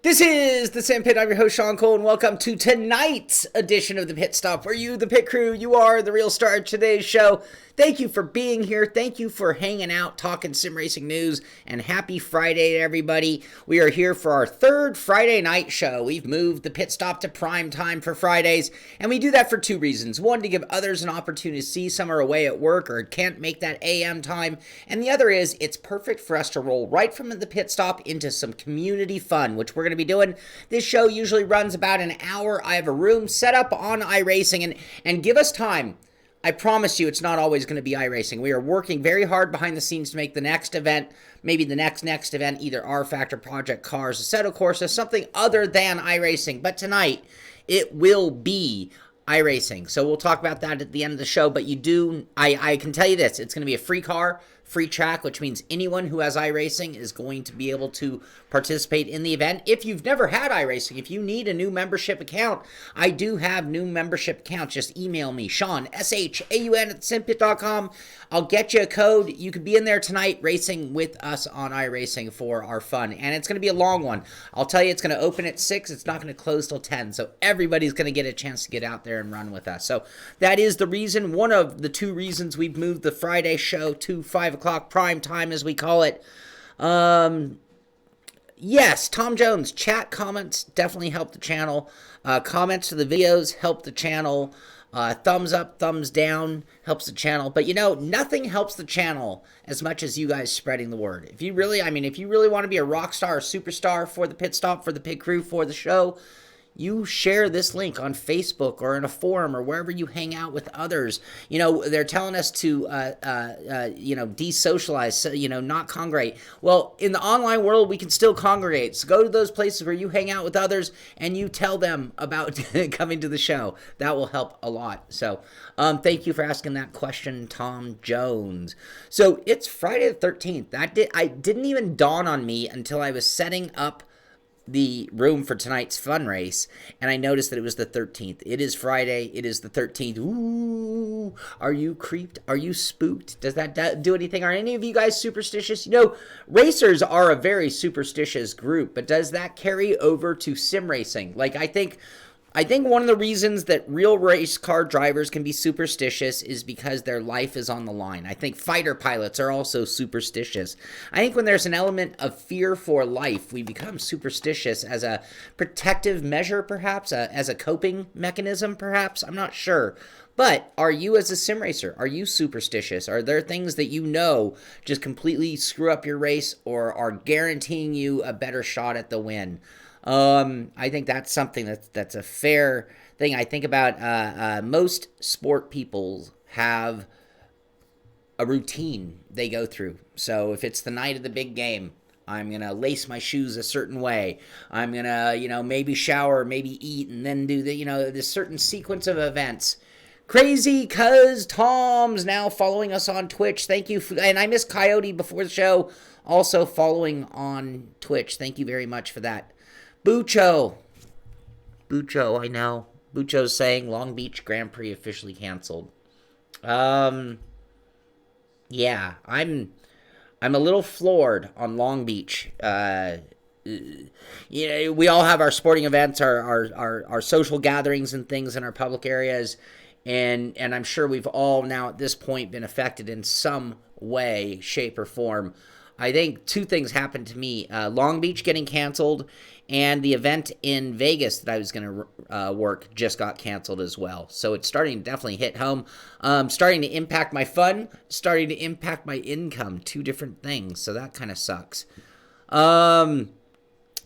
This is the Simpit. I'm your host, Shaun, and welcome to tonight's edition of the Pit Stop, where you, the pit crew, you are the real star of today's show. Thank you for being here. Thank you for hanging out, talking sim racing news, and happy Friday to everybody. We are here for our third Friday night show. We've moved the Pit Stop to prime time for Fridays, and we do that for two reasons. One, to give others an opportunity to see some are away at work or can't make that AM time, and the other is it's perfect for us to roll right from the Pit Stop into some community fun, which we're going to be doing. This show usually runs about an hour. I have a room set up on iRacing, and give us time. I promise you it's not always going to be iRacing. We are working very hard behind the scenes to make the next event, maybe the next event, either R Factor, Project Cars, Assetto, Corsa, something other than iRacing. But tonight, it will be iRacing. So we'll talk about that at the end of the show. But I can tell you this, it's going to be a free car, free track, which means anyone who has iRacing is going to be able to participate in the event. If you've never had iRacing, if you need a new membership account, I do have new membership accounts. Just email me, Shaun, S-H-A-U-N at simpit.com. I'll get you a code. You could be in there tonight racing with us on iRacing for our fun. And it's going to be a long one. I'll tell you, it's going to open at 6. It's not going to close till 10. So everybody's going to get a chance to get out there and run with us. So that is the reason, one of the two reasons we've moved the Friday show to 5 o'clock prime time, as we call it. Yes, Tom Jones, chat comments definitely help the channel. Comments to the videos help the channel. Thumbs up, thumbs down helps the channel. But nothing helps the channel as much as you guys spreading the word. If you really want to be a rock star or superstar for the Pit Stop, for the pit crew, for the show, you share this link on Facebook or in a forum or wherever you hang out with others. They're telling us to, desocialize, not congregate. Well, in the online world, we can still congregate. So go to those places where you hang out with others and you tell them about coming to the show. That will help a lot. So thank you for asking that question, Tom Jones. So it's Friday the 13th. I didn't even dawn on me until I was setting up the room for tonight's fun race, and I noticed that it was the 13th. It is Friday. It is the 13th. Ooh, are you creeped? Are you spooked? Does that do anything? Are any of you guys superstitious? Racers are a very superstitious group, but does that carry over to sim racing? I think one of the reasons that real race car drivers can be superstitious is because their life is on the line. I think fighter pilots are also superstitious. I think when there's an element of fear for life, we become superstitious as a protective measure, perhaps, as a coping mechanism, perhaps. I'm not sure. But are you, as a sim racer, are you superstitious? Are there things that just completely screw up your race or are guaranteeing you a better shot at the win? I think that's something that's a fair thing. I think about most sport people have a routine they go through. So if it's the night of the big game, I'm going to lace my shoes a certain way. I'm going to, maybe shower, maybe eat, and then do this certain sequence of events. Crazy cuz Tom's now following us on Twitch. Thank you. And I missed Coyote before the show, also following on Twitch. Thank you very much for that. Bucho, I know. Bucho's saying Long Beach Grand Prix officially canceled. Yeah, I'm a little floored on Long Beach. We all have our sporting events, our social gatherings and things in our public areas, and I'm sure we've all now at this point been affected in some way, shape, or form. I think two things happened to me. Long Beach getting canceled, and the event in Vegas that I was going to work just got canceled as well. So it's starting to definitely hit home. Starting to impact my fun, starting to impact my income. Two different things. So that kind of sucks.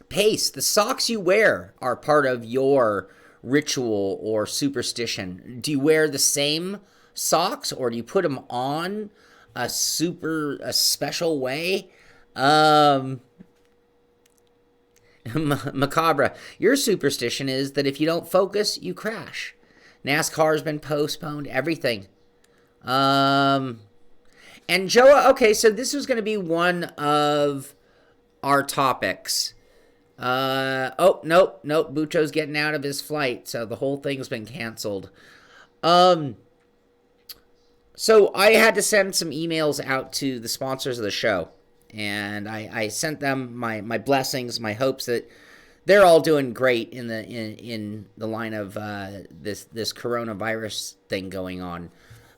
Pace, the socks you wear are part of your ritual or superstition. Do you wear the same socks or do you put them on a special way? Macabre, your superstition is that if you don't focus, you crash. NASCAR's been postponed, everything. And Joa, okay, so this was going to be one of our topics. Nope, Bucho's getting out of his flight, so the whole thing's been canceled. So I had to send some emails out to the sponsors of the show, and I sent them my blessings, my hopes that they're all doing great in the line of this coronavirus thing going on.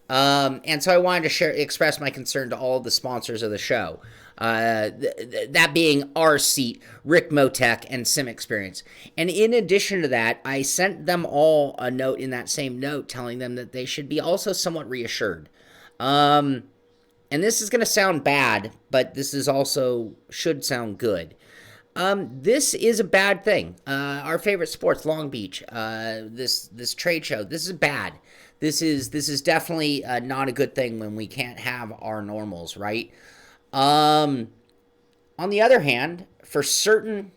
And so I wanted to express my concern to all of the sponsors of the show. That being Rseat, Ricmotech, and SimXperience. And in addition to that, I sent them all a note in that same note telling them that they should be also somewhat reassured. And this is going to sound bad, but this is also should sound good. This is a bad thing. Our favorite sports, Long Beach, this trade show, this is bad. This is definitely not a good thing when we can't have our normals, right? On the other hand, for certain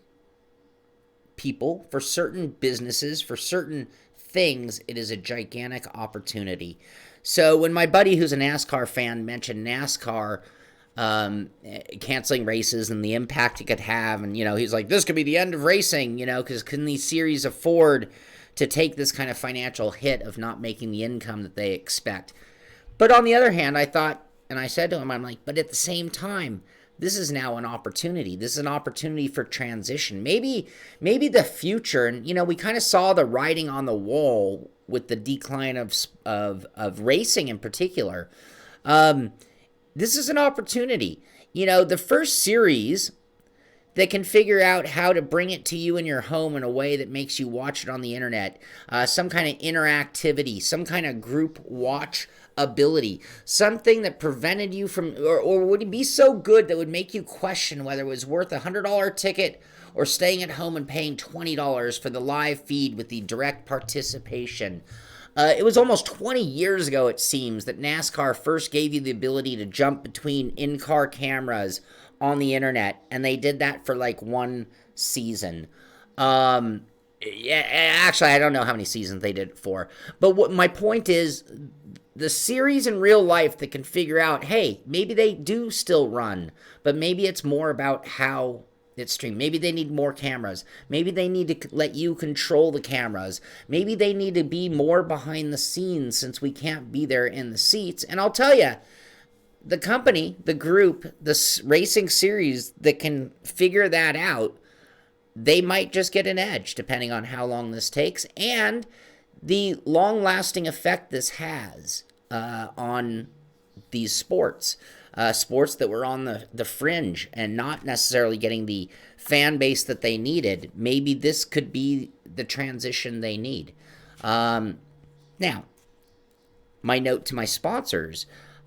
people, for certain businesses, for certain things, it is a gigantic opportunity. So when my buddy who's a NASCAR fan mentioned NASCAR canceling races and the impact it could have, and, he's like, this could be the end of racing, because can these series afford to take this kind of financial hit of not making the income that they expect? But on the other hand, I thought, and I said to him, I'm like, but at the same time, this is now an opportunity. This is an opportunity for transition. Maybe the future, and we kind of saw the writing on the wall with the decline of racing in particular. This is an opportunity. The first series that can figure out how to bring it to you in your home in a way that makes you watch it on the internet, some kind of interactivity, some kind of group watch ability, something that prevented you from, or would it be so good that would make you question whether it was worth a $100 ticket or staying at home and paying $20 for the live feed with the direct participation. It was almost 20 years ago, it seems, that NASCAR first gave you the ability to jump between in-car cameras on the internet, and they did that for like one season. Actually, I don't know how many seasons they did it for, but what my point is, the series in real life that can figure out, hey, maybe they do still run, but maybe it's more about how it's streamed. Maybe they need more cameras. Maybe they need to let you control the cameras. Maybe they need to be more behind the scenes since we can't be there in the seats. And I'll tell you, the company, the group, the racing series that can figure that out, they might just get an edge depending on how long this takes and the long-lasting effect this has on these sports. Sports that were on the fringe and not necessarily getting the fan base that they needed. Maybe this could be the transition they need. Now, my note to my sponsors.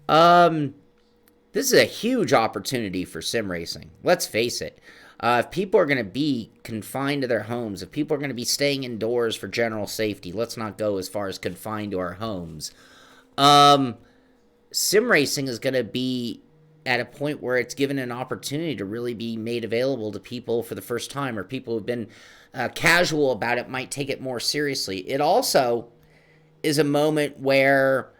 This is a huge opportunity for sim racing. Let's face it. If people are going to be confined to their homes, if people are going to be staying indoors for general safety, let's not go as far as confined to our homes. Sim racing is going to be at a point where it's given an opportunity to really be made available to people for the first time, or people who've been casual about it might take it more seriously. It also is a moment where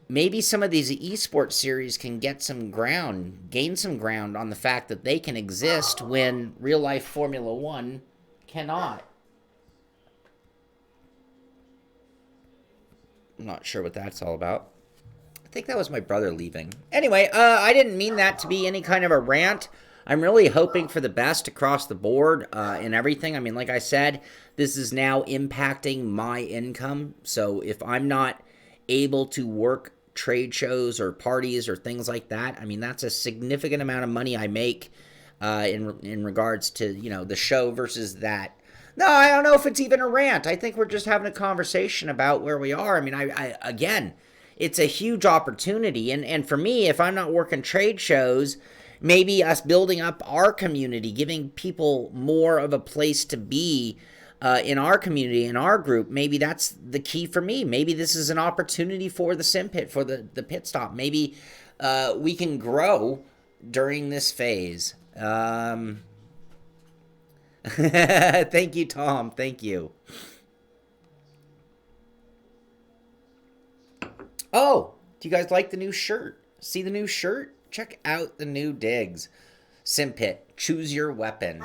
maybe some of these esports series can gain some ground on the fact that they can exist when real-life Formula One cannot. I'm not sure what that's all about. I think that was my brother leaving. Anyway, I didn't mean that to be any kind of a rant. I'm really hoping for the best across the board in everything. I mean, like I said, this is now impacting my income. So if I'm not able to work trade shows or parties or things like that, I mean, that's a significant amount of money I make in regards to, the show versus that. No, I don't know if it's even a rant. I think we're just having a conversation about where we are. I mean, I again, it's a huge opportunity. And for me, if I'm not working trade shows, maybe us building up our community, giving people more of a place to be in our community, in our group, maybe that's the key for me. Maybe this is an opportunity for the Simpit, for the Pitstop. Maybe we can grow during this phase. Thank you, Tom. Thank you. Oh, do you guys like the new shirt? See the new shirt? Check out the new digs. Simpit, choose your weapon.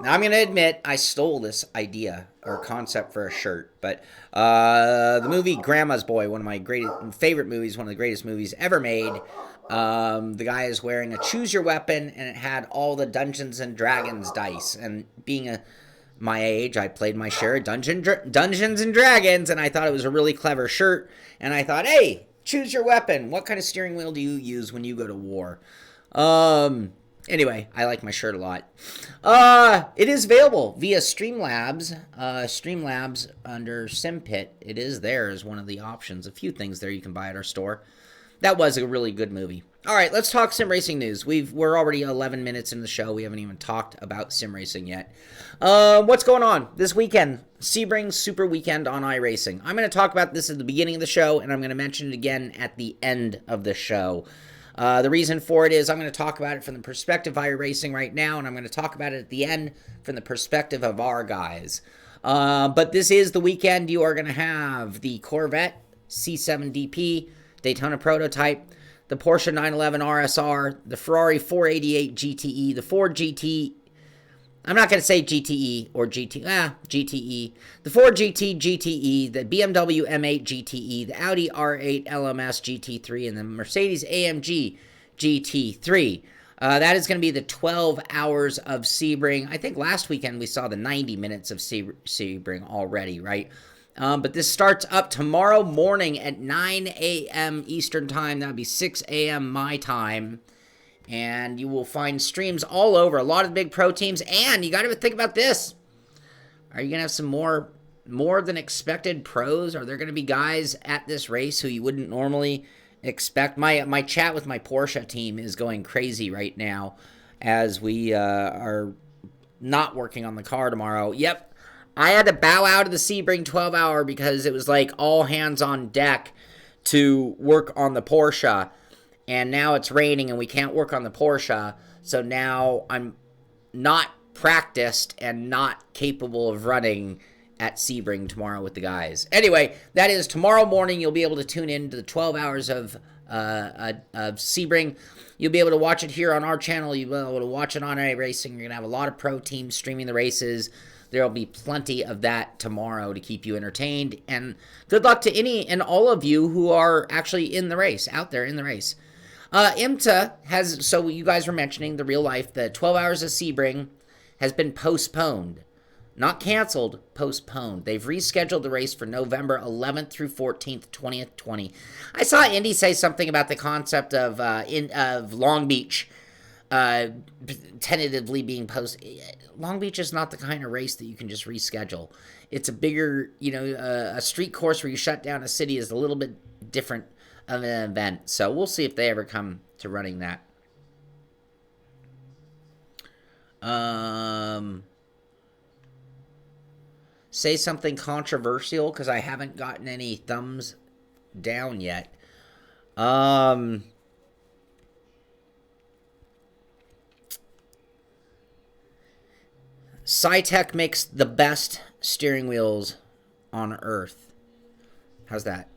Now, I'm going to admit I stole this idea or concept for a shirt, but the movie Grandma's Boy, one of my favorite movies, one of the greatest movies ever made, The guy is wearing a Choose Your Weapon, and it had all the Dungeons and Dragons dice. And being my age, I played my share of Dungeons and Dragons, and I thought it was a really clever shirt. And I thought, hey, choose your weapon. What kind of steering wheel do you use when you go to war? Anyway, I like my shirt a lot. It is available via Streamlabs. Streamlabs under Simpit. It is there as one of the options. A few things there you can buy at our store. That was a really good movie. All right, let's talk sim racing news. We're already 11 minutes in the show. We haven't even talked about sim racing yet. What's going on this weekend? Sebring Super Weekend on iRacing. I'm going to talk about this at the beginning of the show, and I'm going to mention it again at the end of the show. The reason for it is I'm going to talk about it from the perspective of iRacing right now, and I'm going to talk about it at the end from the perspective of our guys. But this is the weekend. You are going to have the Corvette C7DP Daytona Prototype, the Porsche 911 RSR, the Ferrari 488 GTE, the Ford GT, I'm not going to say GTE or GTE, the Ford GTE, the BMW M8 GTE, the Audi R8 LMS GT3, and the Mercedes AMG GT3. That is going to be the 12 hours of Sebring. I think last weekend we saw the 90 minutes of Sebring already, right? But this starts up tomorrow morning at 9 a.m. Eastern Time. That would be 6 a.m. my time. And you will find streams all over. A lot of the big pro teams. And you got to think about this. Are you going to have some more than expected pros? Are there going to be guys at this race who you wouldn't normally expect? My chat with my Porsche team is going crazy right now as we are not working on the car tomorrow. Yep. I had to bow out of the Sebring 12-hour because it was like all hands on deck to work on the Porsche. And now it's raining and we can't work on the Porsche. So now I'm not practiced and not capable of running at Sebring tomorrow with the guys. Anyway, that is tomorrow morning. You'll be able to tune in to the 12 hours of Sebring. You'll be able to watch it here on our channel. You'll be able to watch it on iRacing. You're going to have a lot of pro teams streaming the races. There will be plenty of that tomorrow to keep you entertained. And good luck to any and all of you who are actually in the race, out there in the race. IMSA has, so you guys were mentioning the real life, the 12 hours of Sebring has been postponed. Not canceled, postponed. They've rescheduled the race for November 11th through 14th, 2020. I saw Indy say something about the concept of Long Beach tentatively being posted. Long Beach is not the kind of race that you can just reschedule. It's a bigger, a street course where you shut down a city is a little bit different of an event. So we'll see if they ever come to running that. Say something controversial because I haven't gotten any thumbs down yet. Cytec makes the best steering wheels on Earth. How's that?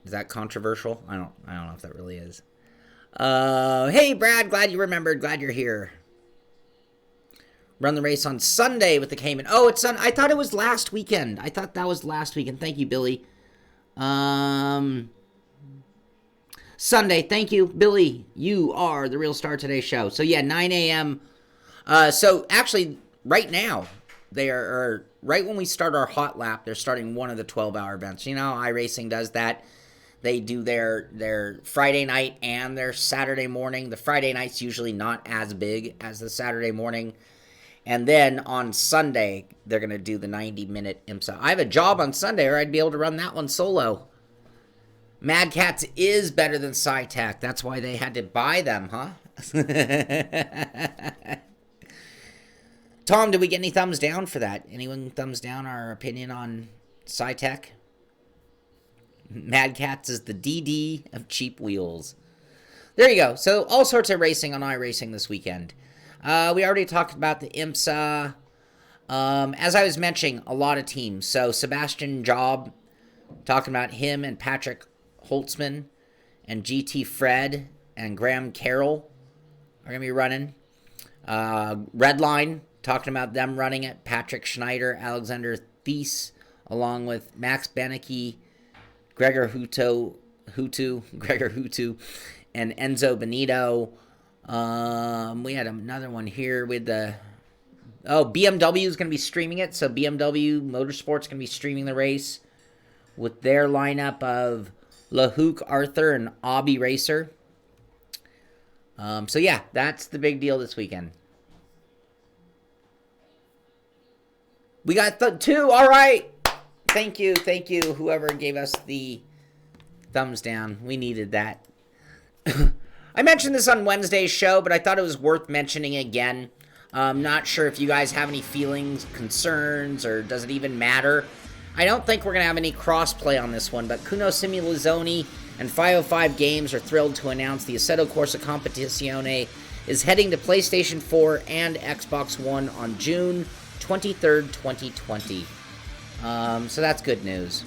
Is that controversial? I don't know if that really is. Hey, Brad, glad you remembered. Glad you're here. Run the race on Sunday with the Cayman. Oh, it's I thought it was last weekend. I thought that was last weekend. Thank you, Billy. Sunday. Thank you, Billy. You are the Real Star Today show. So, yeah, 9 a.m. So, actually, right now, they are right when we start our hot lap, they're starting one of the 12-hour events. You know, iRacing does that. They do their Friday night and their Saturday morning. The Friday night's usually not as big as the Saturday morning. And then on Sunday, they're going to do the 90-minute IMSA. I have a job on Sunday, or I'd be able to run that one solo. Mad Cats is better than Cytec. That's why they had to buy them, huh? Tom, did we get any thumbs down for that? Anyone thumbs down our opinion on Cytec? Mad Cats is the DD of cheap wheels. There you go. So all sorts of racing on iRacing this weekend. We already talked about the IMSA. As I was mentioning, a lot of teams. So Sebastian Job, talking about him and Patrick Holtzman and GT Fred and Graham Carroll are going to be running. Redline, talking about them running it. Patrick Schneider, Alexander Thies, along with Max Benecke, Gregor Hutu, and Enzo Benito. We had another one here with the... Oh, BMW is going to be streaming it. So BMW Motorsport's going to be streaming the race with their lineup of LaHook, Arthur, and Obby Racer. So yeah, that's the big deal this weekend. We got 2. All right. Thank you, whoever gave us the thumbs down. We needed that. I mentioned this on Wednesday's show, but I thought it was worth mentioning again. I'm not sure if you guys have any feelings, concerns, or does it even matter. I don't think we're going to have any cross-play on this one, but Kuno Simulazione and 505 Games are thrilled to announce the Assetto Corsa Competizione is heading to PlayStation 4 and Xbox One on June 23rd, 2020. So that's good news.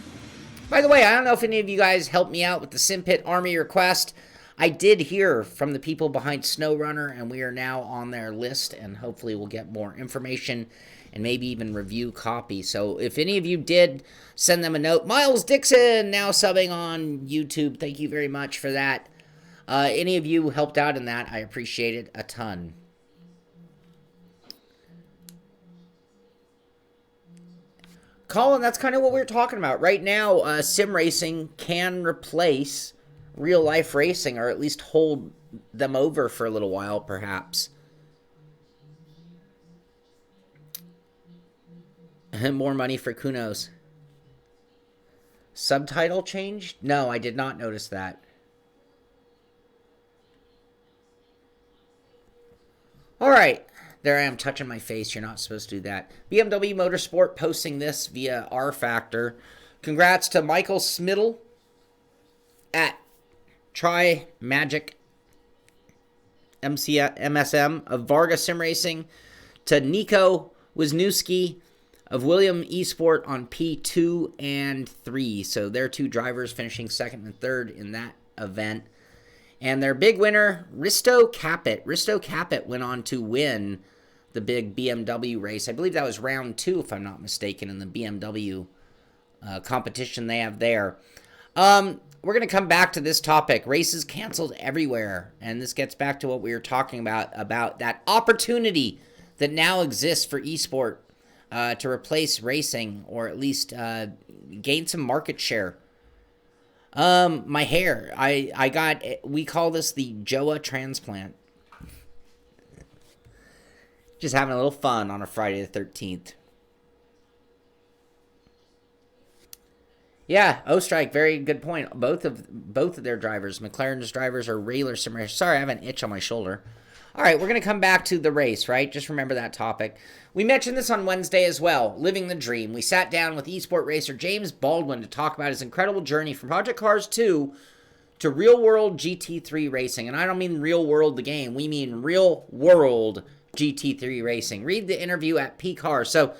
By the way, I don't know if any of you guys helped me out with the Simpit Army request. I did hear from the people behind SnowRunner, and we are now on their list, and hopefully we'll get more information and maybe even review copy. So if any of you did, send them a note. Miles Dixon, now subbing on YouTube. Thank you very much for that. Any of you helped out in that, I appreciate it a ton. Colin, that's kind of what we're talking about. Right now, sim racing can replace real-life racing, or at least hold them over for a little while, perhaps. More money for Kunos. Subtitle changed? No, I did not notice that. All right. There I am touching my face. You're not supposed to do that. BMW Motorsport posting this via R Factor. Congrats to Michael Smiddle at Try Magic MSM of Varga Sim Racing, to Nico Wisniewski of William Esport on P2 and 3. So their 2 drivers finishing 2nd and 3rd in that event. And their big winner, Risto Capit. Risto Capit went on to win the big BMW race. I believe that was round 2, if I'm not mistaken, in the BMW competition they have there. We're going to come back to this topic. Races canceled everywhere. And this gets back to what we were talking about that opportunity that now exists for esport to replace racing, or at least gain some market share. My hair, I got, we call this the Joa transplant. Just having a little fun on a Friday the 13th. Yeah, O-Strike, very good point. Both of their drivers, McLaren's drivers, are regular sim racers. Sorry, I have an itch on my shoulder. All right, we're going to come back to the race, right? Just remember that topic. We mentioned this on Wednesday as well, living the dream. We sat down with esport racer James Baldwin to talk about his incredible journey from Project Cars 2 to real-world GT3 racing. And I don't mean real-world the game. We mean real-world GT3 racing. Read the interview at P-Cars. So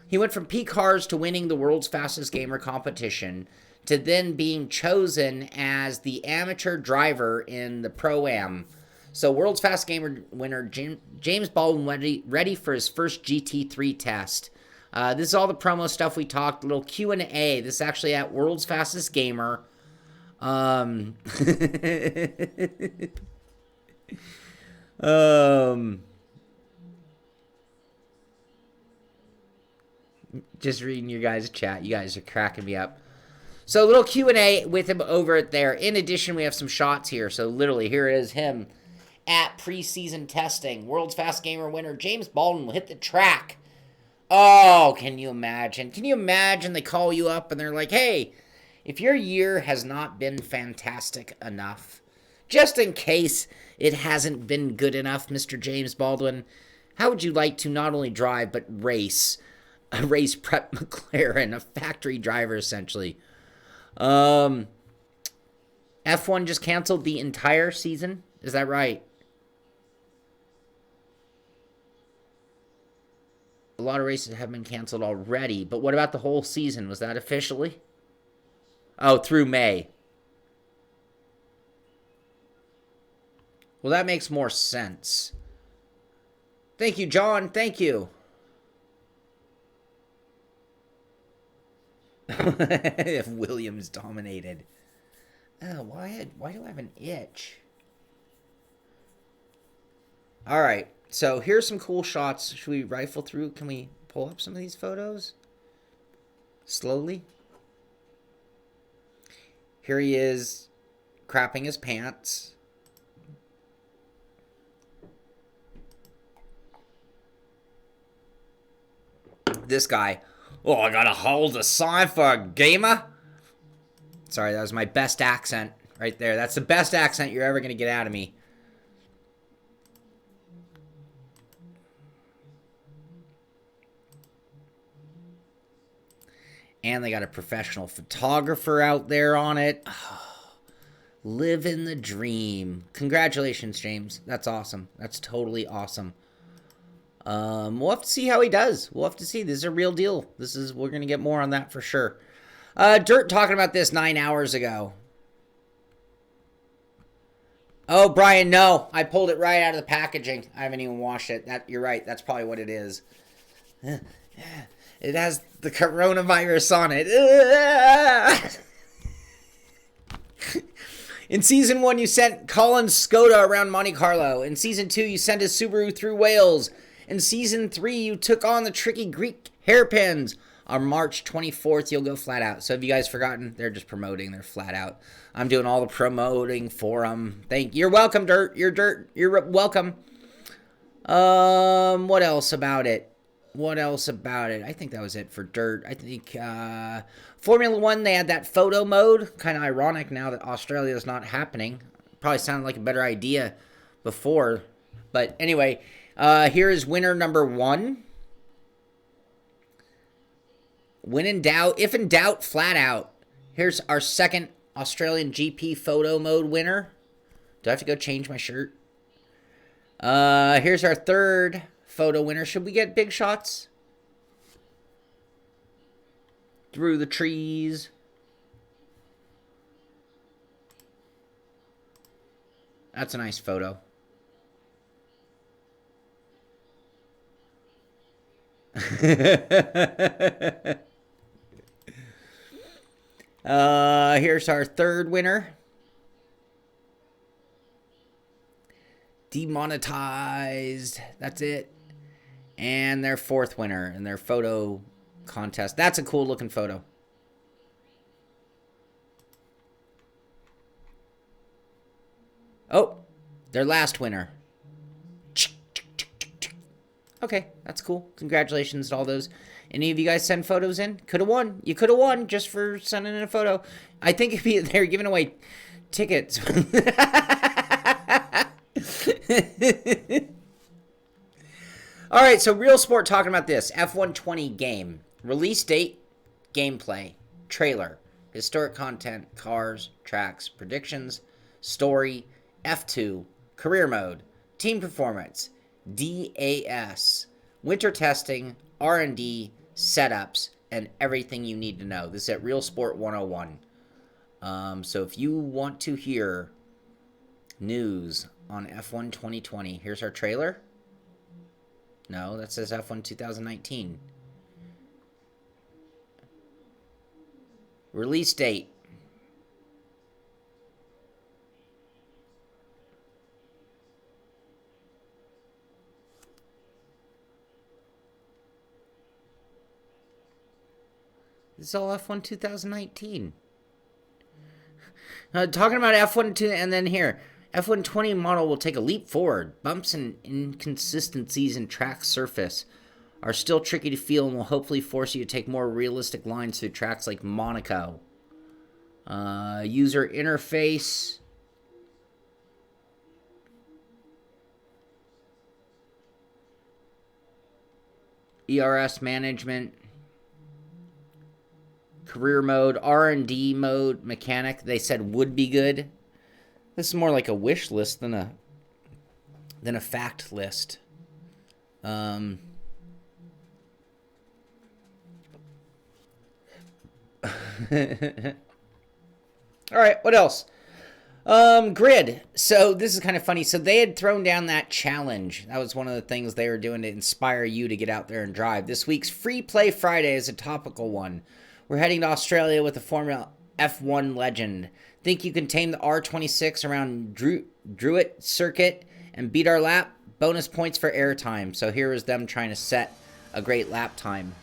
he went from P-Cars to winning the world's fastest gamer competition to then being chosen as the amateur driver in the Pro-Am. So world's fast gamer winner James Baldwin ready for his first GT3 test. This is all the promo stuff we talked, a little Q&A. This is actually at World's Fastest Gamer. Just reading your guys' chat. You guys are cracking me up. So a little Q&A with him over there. In addition, we have some shots here. So literally, here is him at preseason testing. World's Fast Gamer winner James Baldwin will hit the track. Oh, can you imagine? Can you imagine they call you up and they're like, hey, if your year has not been fantastic enough, just in case it hasn't been good enough, Mr. James Baldwin, how would you like to not only drive but race? A race prep McLaren, a factory driver essentially. F1 just canceled the entire season. Is that right? A lot of races have been canceled already, but what about the whole season? Was that officially? Oh, through May. Well, that makes more sense. Thank you, John. Thank you. If Williams dominated. Oh, why do I have an itch? All right. So here's some cool shots. Should we rifle through? Can we pull up some of these photos? Slowly. Here he is crapping his pants. This guy. Oh, I gotta hold the sign for a gamer. Sorry, that was my best accent right there. That's the best accent you're ever gonna get out of me. And they got a professional photographer out there on it. Oh, living the dream. Congratulations, James. That's awesome. That's totally awesome. We'll have to see how he does. We'll have to see. This is a real deal. We're going to get more on that for sure. Dirt talking about this 9 hours ago. Oh, Brian, no. I pulled it right out of the packaging. I haven't even washed it. You're right. That's probably what it is. It has the coronavirus on it. In Season 1, you sent Colin's Skoda around Monte Carlo. In Season 2, you sent his Subaru through Wales. In Season 3, you took on the tricky Greek hairpins. On March 24th, you'll go flat out. So have you guys forgotten? They're just promoting. They're flat out. I'm doing all the promoting for them. You're welcome, Dirt. You're welcome. What else about it? I think that was it for Dirt. I think Formula 1, they had that photo mode. Kind of ironic now that Australia is not happening. Probably sounded like a better idea before. But anyway, here is winner number 1. If in doubt, flat out. Here's our second Australian GP photo mode winner. Do I have to go change my shirt? Here's our third photo winner. Should we get big shots? Through the trees. That's a nice photo. Here's our third winner. Demonetized. That's it. And their fourth winner in their photo contest. That's a cool looking photo. Oh, their last winner. Okay, that's cool. Congratulations to all those. Any of you guys send photos in? Could have won. You could have won just for sending in a photo. I think they're giving away tickets. All right, so Real Sport talking about this. F120 game. Release date, gameplay, trailer, historic content, cars, tracks, predictions, story, F2, career mode, team performance, DAS, winter testing, R&D, setups, and everything you need to know. This is at Real Sport 101. So if you want to hear news on F1 2020, here's our trailer. No, that says F1 2019. Release date. This is all F1 2019. Talking about F1 and then here. F120 model will take a leap forward. Bumps and inconsistencies in track surface are still tricky to feel and will hopefully force you to take more realistic lines through tracks like Monaco. User interface. ERS management. Career mode. R&D mode. Mechanic. They said would be good. This is more like a wish list than a fact list. All right, what else? Grid. So this is kind of funny. So they had thrown down that challenge. That was one of the things they were doing to inspire you to get out there and drive. This week's Free Play Friday is a topical one. We're heading to Australia with a Formula F1 legend. Think you can tame the R26 around Rseat circuit and beat our lap? Bonus points for airtime. So here is them trying to set a great lap time.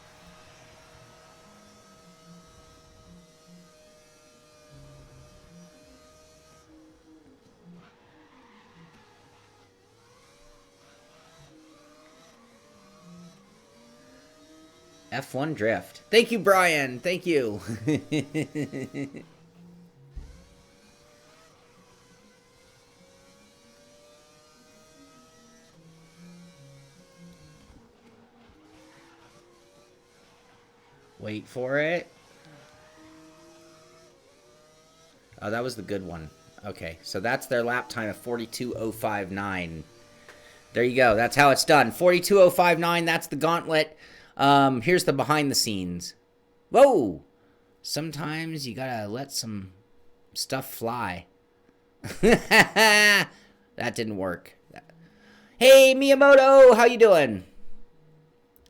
F1 drift. Thank you, Brian. Thank you. Wait for it. Oh, that was the good one. Okay, so that's their lap time of 42.059. There you go. That's how it's done. 42.059. That's the gauntlet. Here's the behind the scenes. Whoa! Sometimes you gotta let some stuff fly. That didn't work. Hey, Miyamoto! How you doing?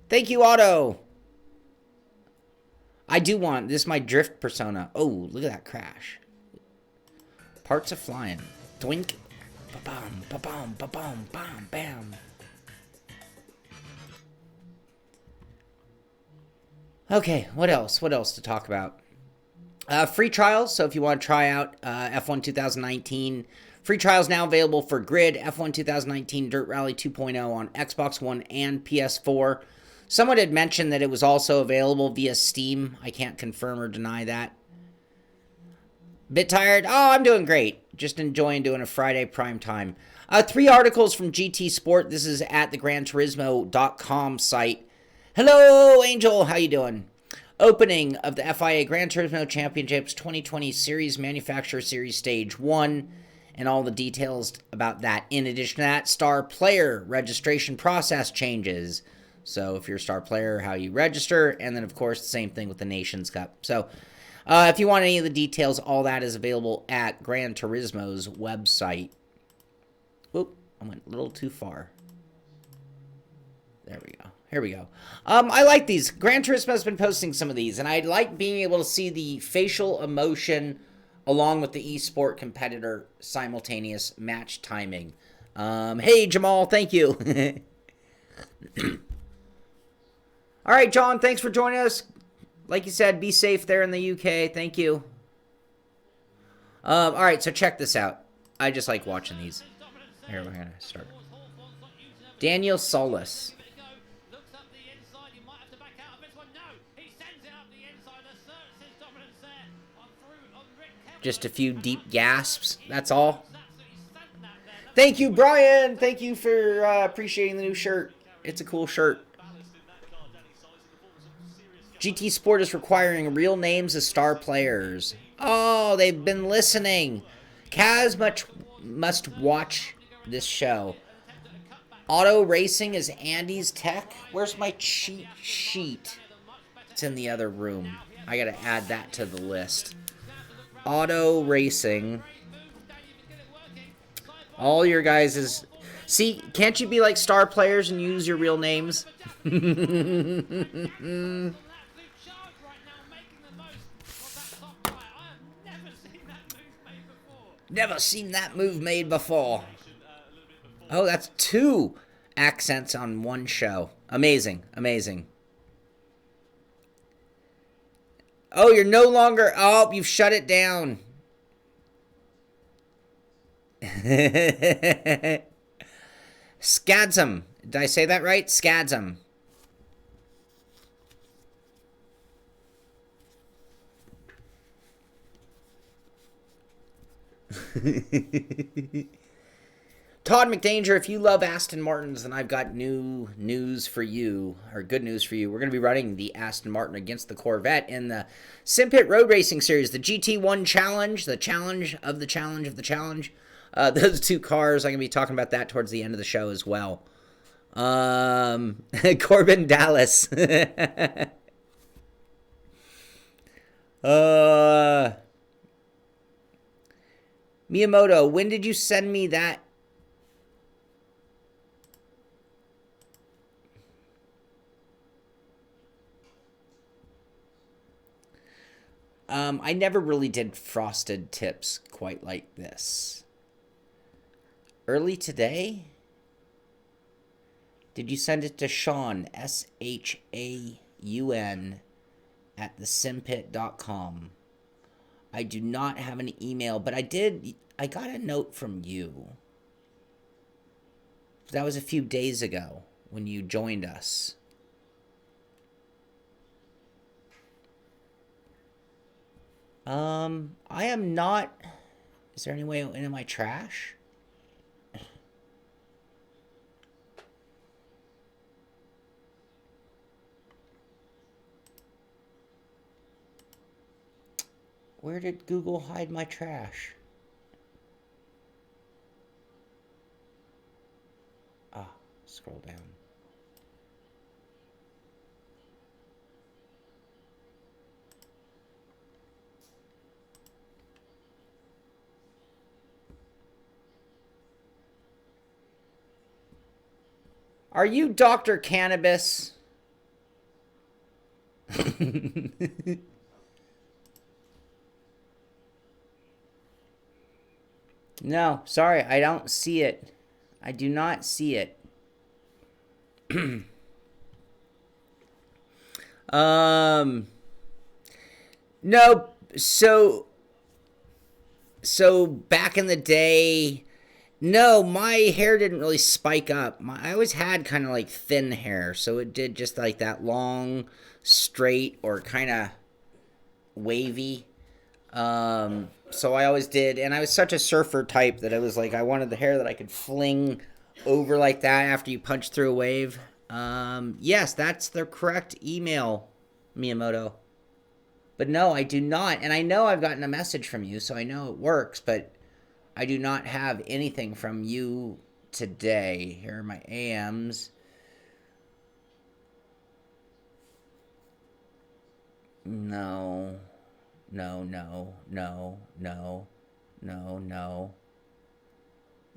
Thank you, Otto. I do want... This is my drift persona. Oh, look at that crash. Parts are flying. Twink. Ba-bam, ba-bam, ba-bam, bam, bam. Okay, what else? What else to talk about? Free trials. So if you want to try out F1 2019, free trials now available for Grid, F1 2019 Dirt Rally 2.0 on Xbox One and PS4. Someone had mentioned that it was also available via Steam. I can't confirm or deny that. Bit tired? Oh, I'm doing great. Just enjoying doing a Friday prime time. 3 articles from GT Sport. This is at the GranTurismo.com site. Hello, Angel. How you doing? Opening of the FIA Gran Turismo Championships 2020 Series Manufacturer Series Stage 1 and all the details about that. In addition to that, star player registration process changes. So if you're a star player, how you register, and then, of course, the same thing with the Nations Cup. So if you want any of the details, all that is available at Gran Turismo's website. Whoop, I went a little too far. There we go. Here we go. I like these. Gran Turismo has been posting some of these, and I like being able to see the facial emotion along with the esport competitor simultaneous match timing. Hey, Jamal, thank you. All right, John, thanks for joining us. Like you said, be safe there in the UK. Thank you. All right, so check this out. I just like watching these. Here, we're going to start. Daniel Solis. Just a few deep gasps. That's all. Thank you, Brian. Thank you for appreciating the new shirt. It's a cool shirt. GT Sport is requiring real names as star players. Oh, they've been listening. Kaz must watch this show. Auto racing is Andy's tech. Where's my cheat sheet? It's in the other room. I gotta add that to the list. Auto racing. All your guys is... See, can't you be like star players and use your real names? Never seen that move made before. Oh, that's 2 accents on one show. Amazing, amazing. Oh, you're no longer... Oh, you've shut it down. Scadsum. Did I say that right? Scadsum. Todd McDanger, if you love Aston Martins, then I've got new news for you, or good news for you. We're going to be running the Aston Martin against the Corvette in the Simpit Road Racing Series, the GT1 Challenge, the challenge of the challenge of the challenge. Those 2 cars, I'm going to be talking about that towards the end of the show as well. Corbin Dallas. Miyamoto, when did you send me that? I never really did frosted tips quite like this. Early today? Did you send it to Shaun, SHAUN, at thesimpit.com? I do not have an email, but I got a note from you. That was a few days ago when you joined us. I am not... Is there any way into my trash? Where did Google hide my trash? Ah, scroll down. Are you Dr. Cannabis? No, sorry, I don't see it. I do not see it. No, so back in the day, no, my hair didn't really spike up. I always had kind of like thin hair, so it did just like that long, straight, or kind of wavy. So I always did, and I was such a surfer type that I was like, I wanted the hair that I could fling over like that after you punch through a wave. Yes, that's the correct email, Miyamoto. But no, I do not, and I know I've gotten a message from you, so I know it works, but I do not have anything from you today. Here are my AMs. No. No, no, no, no, no, no,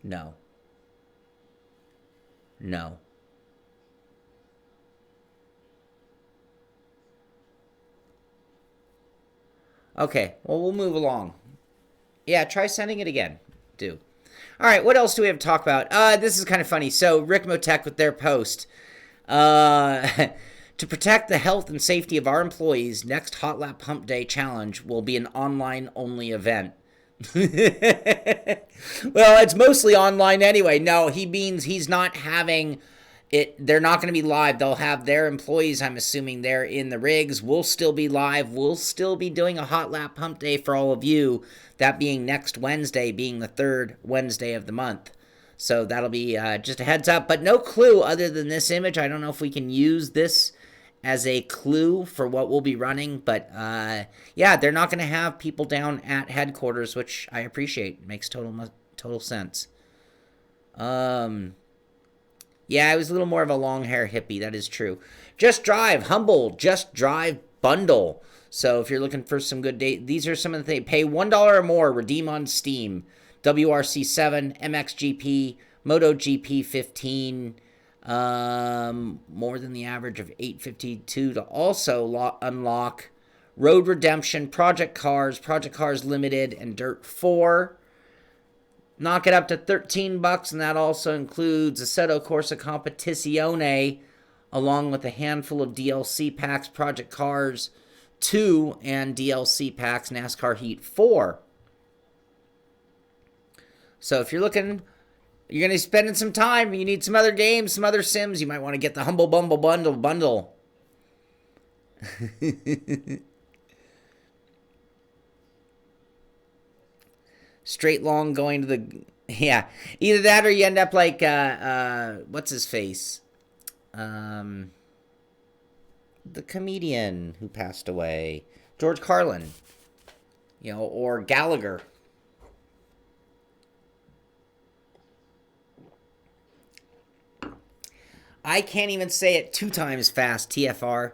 no, no. Okay, well, we'll move along. Yeah, try sending it again. Do. All right, what else do we have to talk about? This is kind of funny. So, Ricmotech with their post. To protect the health and safety of our employees, next Hot Lap Pump Day Challenge will be an online-only event. Well, it's mostly online anyway. No, he means he's not having it. They're not going to be live. They'll have their employees, I'm assuming, they're in the rigs. We'll still be live. We'll still be doing a Hot Lap Pump Day for all of you, that being next Wednesday, being the third Wednesday of the month. So that'll be just a heads up. But no clue other than this image. I don't know if we can use this as a clue for what we'll be running, but yeah, they're not going to have people down at headquarters, which I appreciate. It makes total sense. Yeah, I was a little more of a long hair hippie, that is true. Just Drive, Humble, Just Drive bundle. So if you're looking for some good date, these are some of the things. Pay $1 or more, redeem on Steam. WRC7, MXGP, MotoGP 15, more than the average of 852 to also unlock Road Redemption, Project Cars Limited, and Dirt 4. Knock it up to $13, and that also includes Assetto Corsa Competizione, along with a handful of DLC packs, Project Cars 2, and DLC packs, NASCAR Heat 4. So if you're looking... You're going to be spending some time. You need some other games, some other sims. You might want to get the Humble Bumble bundle. Straight long going to the... Yeah. Either that or you end up like... what's his face? The comedian who passed away. George Carlin. You know, or Gallagher. I can't even say it 2 times fast, TFR.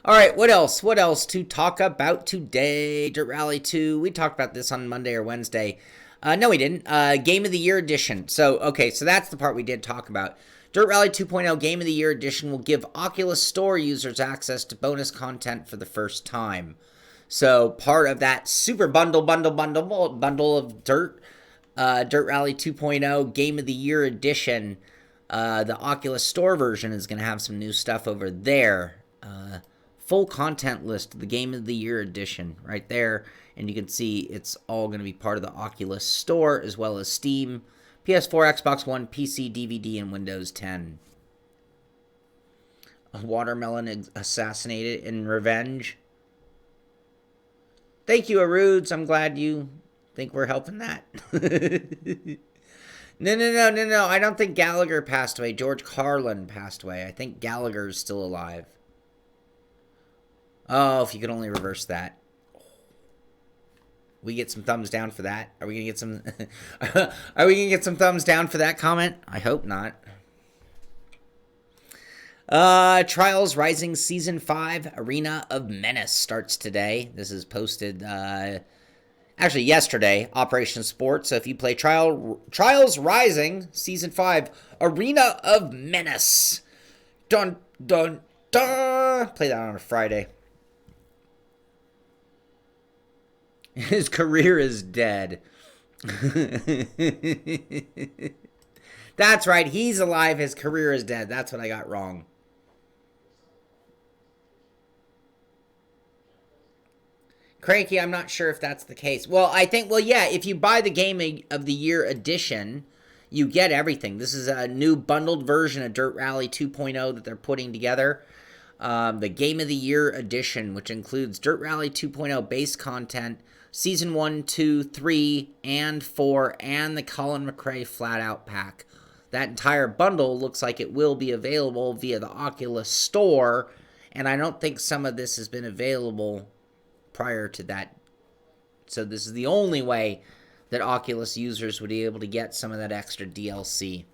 All right, what else? What else to talk about today? Dirt Rally 2. We talked about this on Monday or Wednesday. No, we didn't. Game of the Year Edition. So, okay, so that's the part we did talk about. Dirt Rally 2.0 Game of the Year Edition will give Oculus Store users access to bonus content for the first time. So, part of that super bundle of dirt Dirt Rally 2.0 Game of the Year Edition. The Oculus Store version is going to have some new stuff over there. Full content list, the Game of the Year Edition, right there. And you can see it's all going to be part of the Oculus Store, as well as Steam, PS4, Xbox One, PC, DVD, and Windows 10. A watermelon assassinated in revenge. Thank you, Arudes. I'm glad you think we're helping that. No. I don't think Gallagher passed away. George Carlin passed away. I think Gallagher's still alive. Oh, if you could only reverse that. We get some thumbs down for that. Are we gonna get some? Are we gonna get some thumbs down for that comment? I hope not. Trials Rising Season 5 Arena of Menace starts today. This is posted actually yesterday, Operation Sport. So if you play Trials Rising Season 5 Arena of Menace. Dun dun dun. Play that on a Friday. His career is dead. That's right. He's alive. His career is dead. That's what I got wrong. Cranky, I'm not sure if that's the case. Well, I think, yeah, if you buy the Game of the Year edition, you get everything. This is a new bundled version of Dirt Rally 2.0 that they're putting together. The Game of the Year edition, which includes Dirt Rally 2.0 base content, Season 1, 2, 3, and 4, and the Colin McRae flat-out pack. That entire bundle looks like it will be available via the Oculus Store, and I don't think some of this has been available prior to that. So this is the only way that Oculus users would be able to get some of that extra DLC.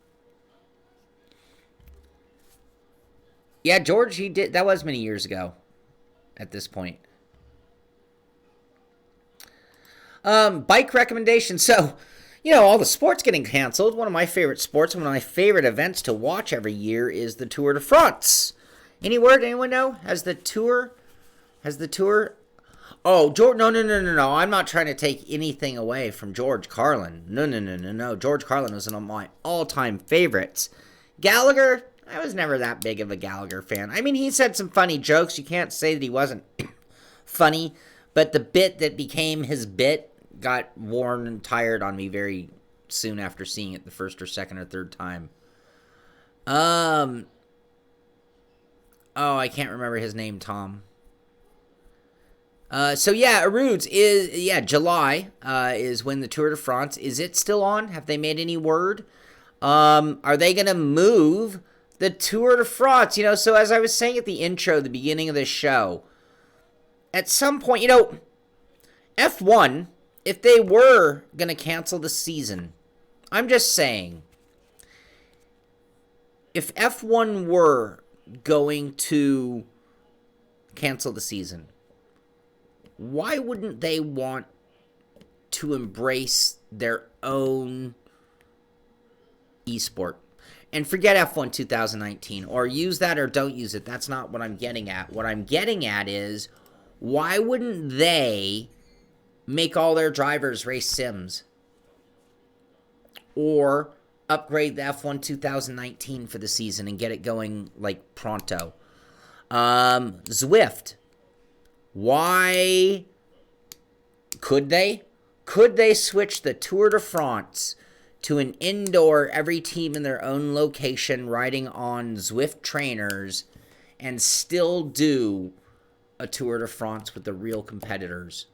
Yeah, George, he did. That was many years ago at this point. Bike recommendation. So, all the sports getting canceled. One of my favorite sports, one of my favorite events to watch every year is the Tour de France. Any word? Anyone know? Has the tour? Oh, George, no. I'm not trying to take anything away from George Carlin. No. George Carlin was one of my all-time favorites. Gallagher, I was never that big of a Gallagher fan. I mean, he said some funny jokes. You can't say that he wasn't funny, but the bit that became his bit got worn and tired on me very soon after seeing it the first or second or third time. Oh, I can't remember his name, Tom. So yeah, Arudes is, July is when the Tour de France, is it still on? Have they made any word? Are they going to move the Tour de France? So as I was saying at the intro, the beginning of this show, at some point, F1, if they were going to cancel the season, I'm just saying, if F1 were going to cancel the season, why wouldn't they want to embrace their own esport? And forget F1 2019, or use that or don't use it. That's not what I'm getting at. What I'm getting at is, why wouldn't they make all their drivers race sims? Or upgrade the F1 2019 for the season and get it going, like, pronto. Zwift. Why could they? Could they switch the Tour de France to an indoor, every team in their own location, riding on Zwift trainers, and still do a Tour de France with the real competitors?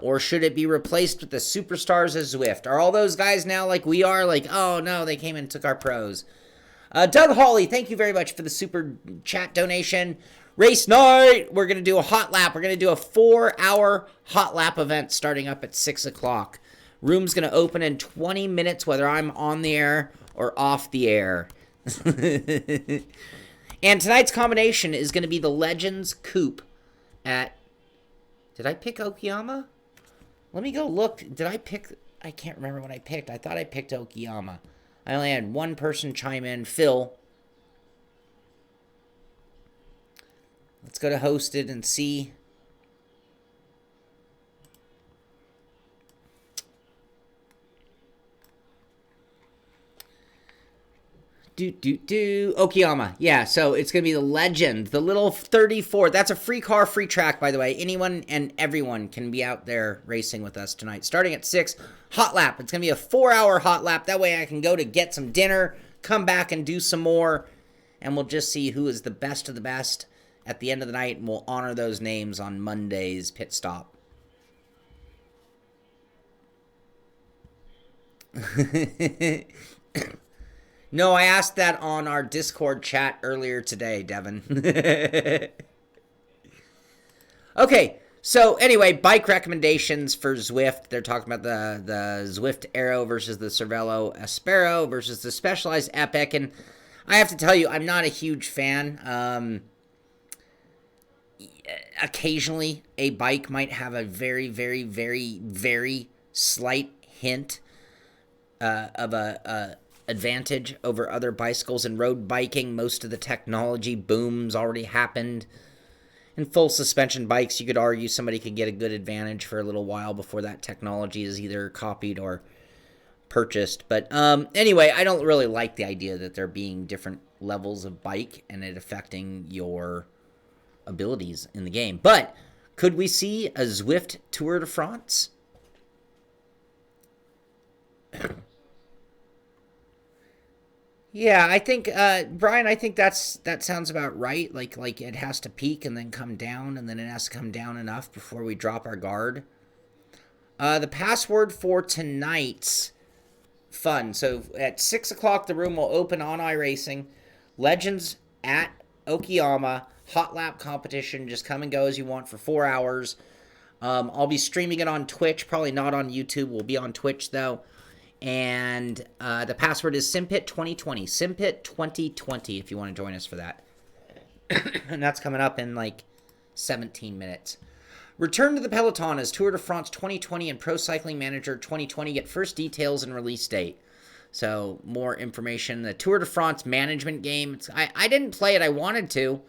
Or should it be replaced with the superstars of Zwift? Are all those guys now like we are? Like, oh no, they came and took our pros. Doug Hawley, thank you very much for the super chat donation. Race night! We're going to do a hot lap. We're going to do a 4-hour hot lap event starting up at 6 o'clock. Room's going to open in 20 minutes, whether I'm on the air or off the air. And tonight's combination is going to be the Legends Coupe at... Did I pick Okayama? Let me go look. Did I pick... I can't remember what I picked. I thought I picked Okayama. I only had one person chime in. Phil. Let's go to hosted and see. Okayama. Yeah, so it's going to be the Legend, the little 34. That's a free car, free track, by the way. Anyone and everyone can be out there racing with us tonight. Starting at 6, hot lap. It's going to be a 4-hour hot lap. That way I can go to get some dinner, come back and do some more, and we'll just see who is the best of the best at the end of the night, and we'll honor those names on Monday's pit stop. No, I asked that on our Discord chat earlier today, Devin. Okay, so anyway, bike recommendations for Zwift. They're talking about the Zwift Aero versus the Cervelo Aspero versus the Specialized Epic, and I have to tell you, I'm not a huge fan. Occasionally, a bike might have a very, very, very, very slight hint of a advantage over other bicycles. In road biking, most of the technology boom's already happened. In full suspension bikes, you could argue somebody could get a good advantage for a little while before that technology is either copied or purchased. But anyway, I don't really like the idea that there being different levels of bike and it affecting your abilities in the game. But could we see a Zwift Tour de France? Yeah, I think Brian, I think that sounds about right. Like it has to peak and then come down, and then it has to come down enough before we drop our guard. The password for tonight's fun. So at 6 o'clock, the room will open on iRacing. Legends at Okayama. Hot lap competition. Just come and go as you want for 4 hours. I'll be streaming it on Twitch. Probably not on YouTube. We'll be on Twitch, though. And the password is Simpit 2020. Simpit 2020 if you want to join us for that. And that's coming up in like 17 minutes. Return to the Peloton as Tour de France 2020 and Pro Cycling Manager 2020 get first details and release date. So more information. The Tour de France management game. I didn't play it. I wanted to.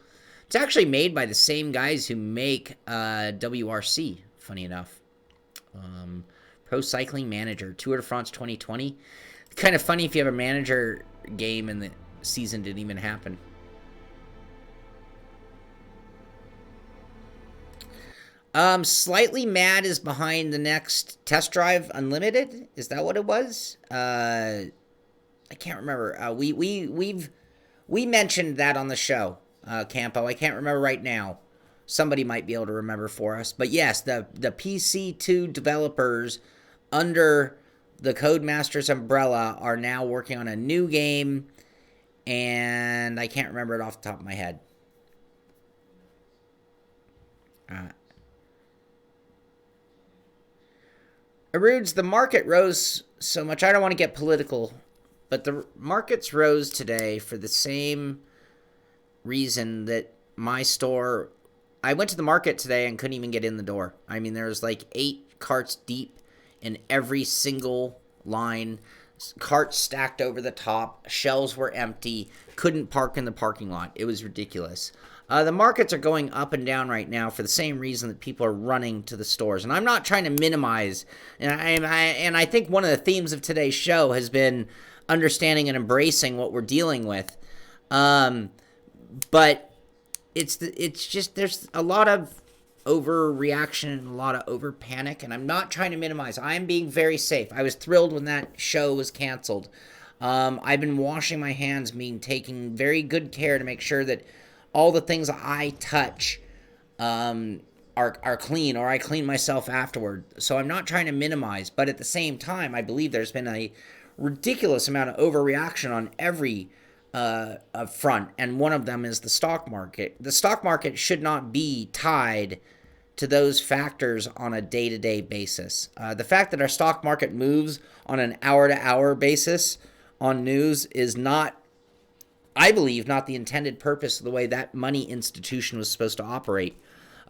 It's actually made by the same guys who make WRC, funny enough. Pro Cycling Manager, Tour de France 2020. Kind of funny if you have a manager game and the season didn't even happen. Slightly Mad is behind the next Test Drive Unlimited. Is that what it was? I can't remember. We mentioned that on the show, Campo. I can't remember right now. Somebody might be able to remember for us. But yes, the PC2 developers under the Codemasters umbrella are now working on a new game, and I can't remember it off the top of my head. Arudes, the market rose so much. I don't want to get political, but the markets rose today for the same reason that my store... I went to the market today and couldn't even get in the door. I mean, there was like 8 carts deep in every single line. Carts stacked over the top. Shelves were empty. Couldn't park in the parking lot. It was ridiculous. The markets are going up and down right now for the same reason that people are running to the stores. And I'm not trying to minimize. And I think one of the themes of today's show has been understanding and embracing what we're dealing with. But it's just there's a lot of overreaction and a lot of over panic, and I'm not trying to minimize. I am being very safe. I was thrilled when that show was canceled. I've been washing my hands, taking very good care to make sure that all the things I touch are clean, or I clean myself afterward. So I'm not trying to minimize, but at the same time, I believe there's been a ridiculous amount of overreaction on every front, and one of them is the stock market. The stock market should not be tied to those factors on a day-to-day basis. The fact that our stock market moves on an hour-to-hour basis on news is not, I believe, not the intended purpose of the way that money institution was supposed to operate.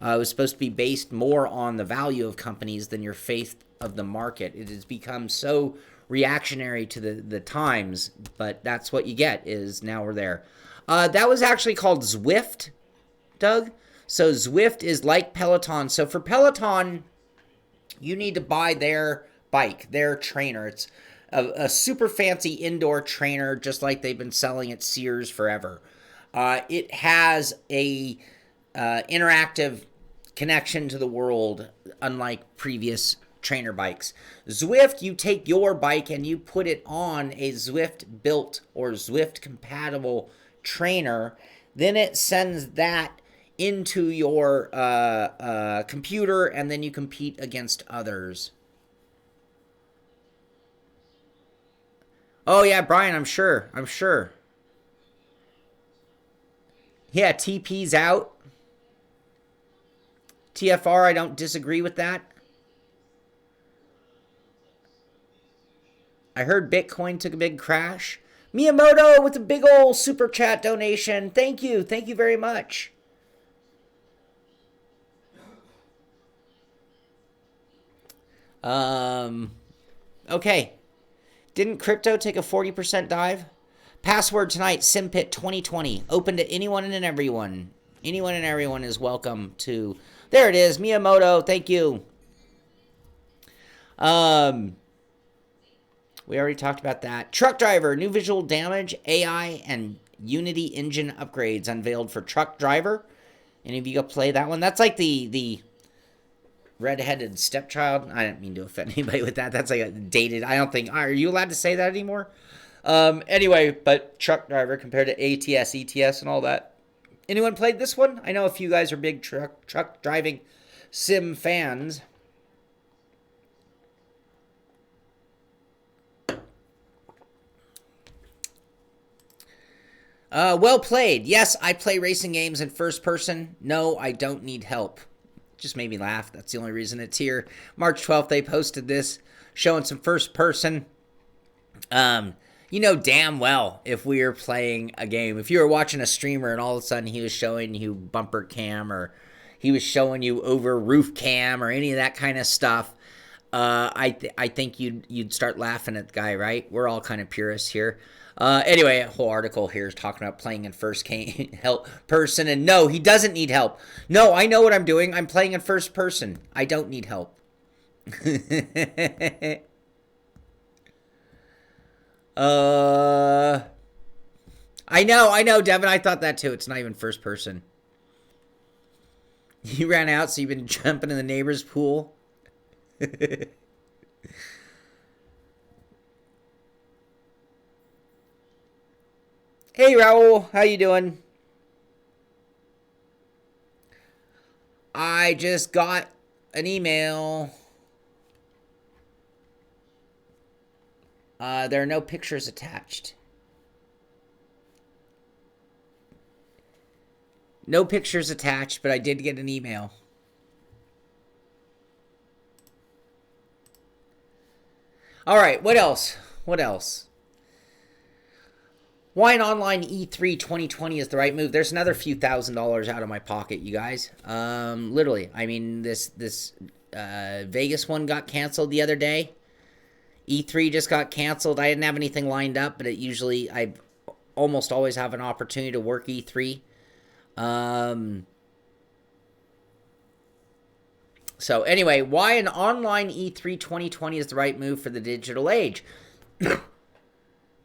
It was supposed to be based more on the value of companies than your faith of the market. It has become so reactionary to the times, but that's what you get, is now we're there. That was actually called Zwift, Doug. So Zwift is like Peloton. So for Peloton, you need to buy their bike, their trainer. It's a super fancy indoor trainer, just like they've been selling at Sears forever. It has a interactive connection to the world, unlike previous trainer bikes. Zwift, you take your bike and you put it on a Zwift built or Zwift compatible trainer, then it sends that into your computer, and then you compete against others. Oh yeah, Brian, I'm sure. Yeah, TP's out. TFR, I don't disagree with that. I heard Bitcoin took a big crash. Miyamoto with a big old super chat donation. Thank you very much. Okay. Didn't crypto take a 40% dive? Password tonight, Simpit 2020. Open to anyone and everyone. Anyone and everyone is welcome to... There it is, Miyamoto. Thank you. We already talked about that. Truck driver, new visual damage, AI, and Unity engine upgrades unveiled for truck driver. Any of you go play that one? That's like the redheaded stepchild. I didn't mean to offend anybody with that. That's like a dated. I don't think. Are you allowed to say that anymore? Anyway, but truck driver compared to ATS, ETS, and all that. Anyone played this one? I know a few guys are big truck driving sim fans. Well played. Yes, I play racing games in first person. No, I don't need help. Just made me laugh. That's the only reason it's here. March 12th, they posted this, showing some first person. You know damn well if we were playing a game, if you were watching a streamer and all of a sudden he was showing you bumper cam or he was showing you over roof cam or any of that kind of stuff, I think you'd start laughing at the guy, right? We're all kind of purists here. Anyway, a whole article here is talking about playing in first help person, and no, he doesn't need help. No, I know what I'm doing. I'm playing in first person. I don't need help. I know, Devin. I thought that too. It's not even first person. You ran out, so you've been jumping in the neighbor's pool. Hey, Raul, how you doing? I just got an email. There are no pictures attached. No pictures attached, but I did get an email. All right, what else? Why an online E3 2020 is the right move? There's another few $1,000s out of my pocket, you guys. Literally, I mean, this Vegas one got canceled the other day. E3 just got canceled. I didn't have anything lined up, but I almost always have an opportunity to work E3. So anyway, why an online E3 2020 is the right move for the digital age?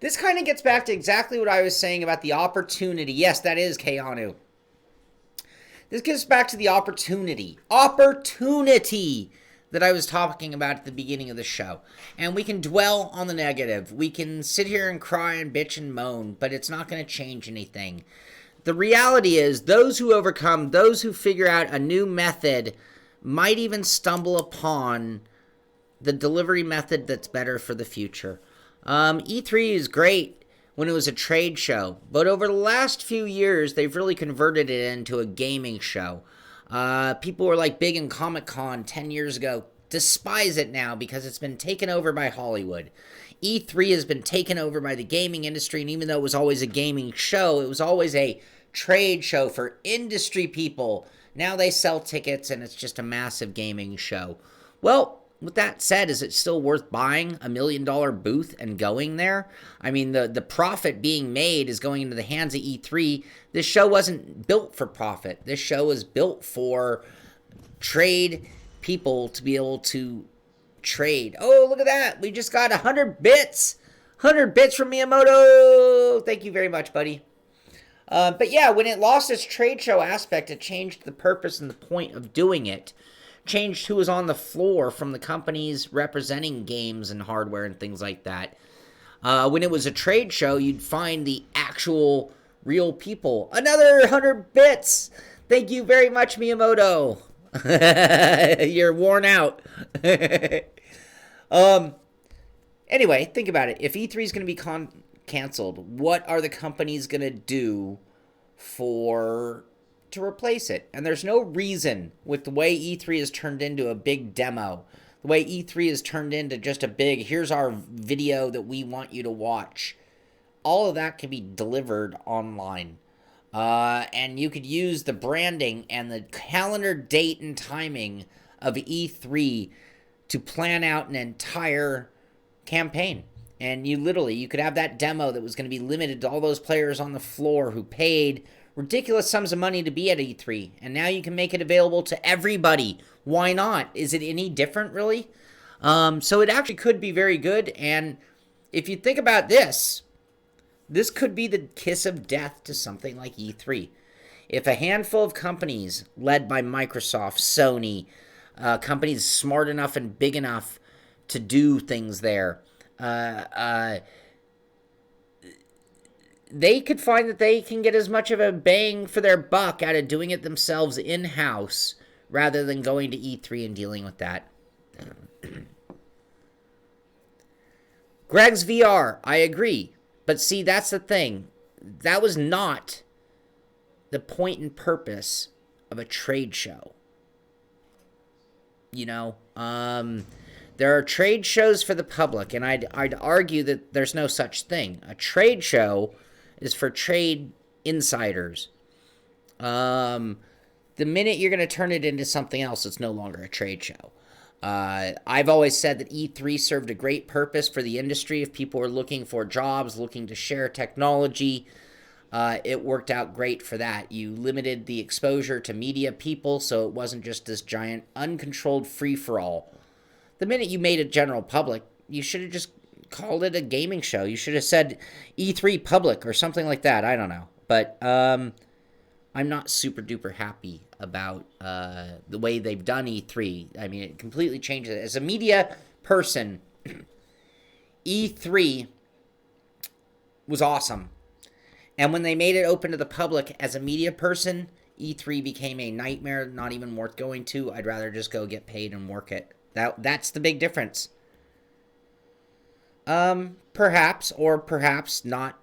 This kind of gets back to exactly what I was saying about the opportunity. Yes, that is Keanu. This gets back to the opportunity that I was talking about at the beginning of the show. And we can dwell on the negative. We can sit here and cry and bitch and moan, but it's not going to change anything. The reality is those who overcome, those who figure out a new method might even stumble upon the delivery method that's better for the future. E3 is great when it was a trade show, but over the last few years, they've really converted it into a gaming show. People were like big in Comic-Con 10 years ago, despise it now because it's been taken over by Hollywood. E3 has been taken over by the gaming industry, and even though it was always a gaming show, it was always a trade show for industry people. Now they sell tickets, and it's just a massive gaming show. Well, with that said, is it still worth buying $1 million booth and going there? I mean, the profit being made is going into the hands of E3. This show wasn't built for profit. This show was built for trade people to be able to trade. Oh, look at that. We just got 100 bits. 100 bits from Miyamoto. Thank you very much, buddy. But yeah, when it lost its trade show aspect, it changed the purpose and the point of doing it. Changed who was on the floor from the companies representing games and hardware and things like that. When it was a trade show, you'd find the actual real people. Another 100 bits. Thank you very much, Miyamoto. You're worn out. Anyway, think about it. If E3 is going to be canceled, what are the companies going to do to replace it? And there's no reason with the way E3 has turned into a big demo, the way E3 has turned into just a big, here's our video that we want you to watch. All of that can be delivered online. And you could use the branding and the calendar date and timing of E3 to plan out an entire campaign. And you could have that demo that was going to be limited to all those players on the floor who paid ridiculous sums of money to be at E3. And now you can make it available to everybody. Why not? Is it any different, really? So it actually could be very good. And if you think about this could be the kiss of death to something like E3. If a handful of companies led by Microsoft, Sony, companies smart enough and big enough to do things there, they could find that they can get as much of a bang for their buck out of doing it themselves in-house rather than going to E3 and dealing with that. Greg's VR, I agree. But see, that's the thing. That was not the point and purpose of a trade show. You know, there are trade shows for the public, and I'd argue that there's no such thing. A trade show is for trade insiders. The minute you're going to turn it into something else, it's no longer a trade show. I've always said that E3 served a great purpose for the industry. If people were looking for jobs, looking to share technology, it worked out great for that. You limited the exposure to media people, so it wasn't just this giant uncontrolled free-for-all. The minute you made it general public, you should have just called it a gaming show. You should have said E3 public or something like that. I don't know. But I'm not super duper happy about the way they've done E3. I mean, it completely changes it. As a media person, E3 was awesome. And when they made it open to the public as a media person, E3 became a nightmare, not even worth going to. I'd rather just go get paid and work it. That's the big difference. Perhaps or perhaps not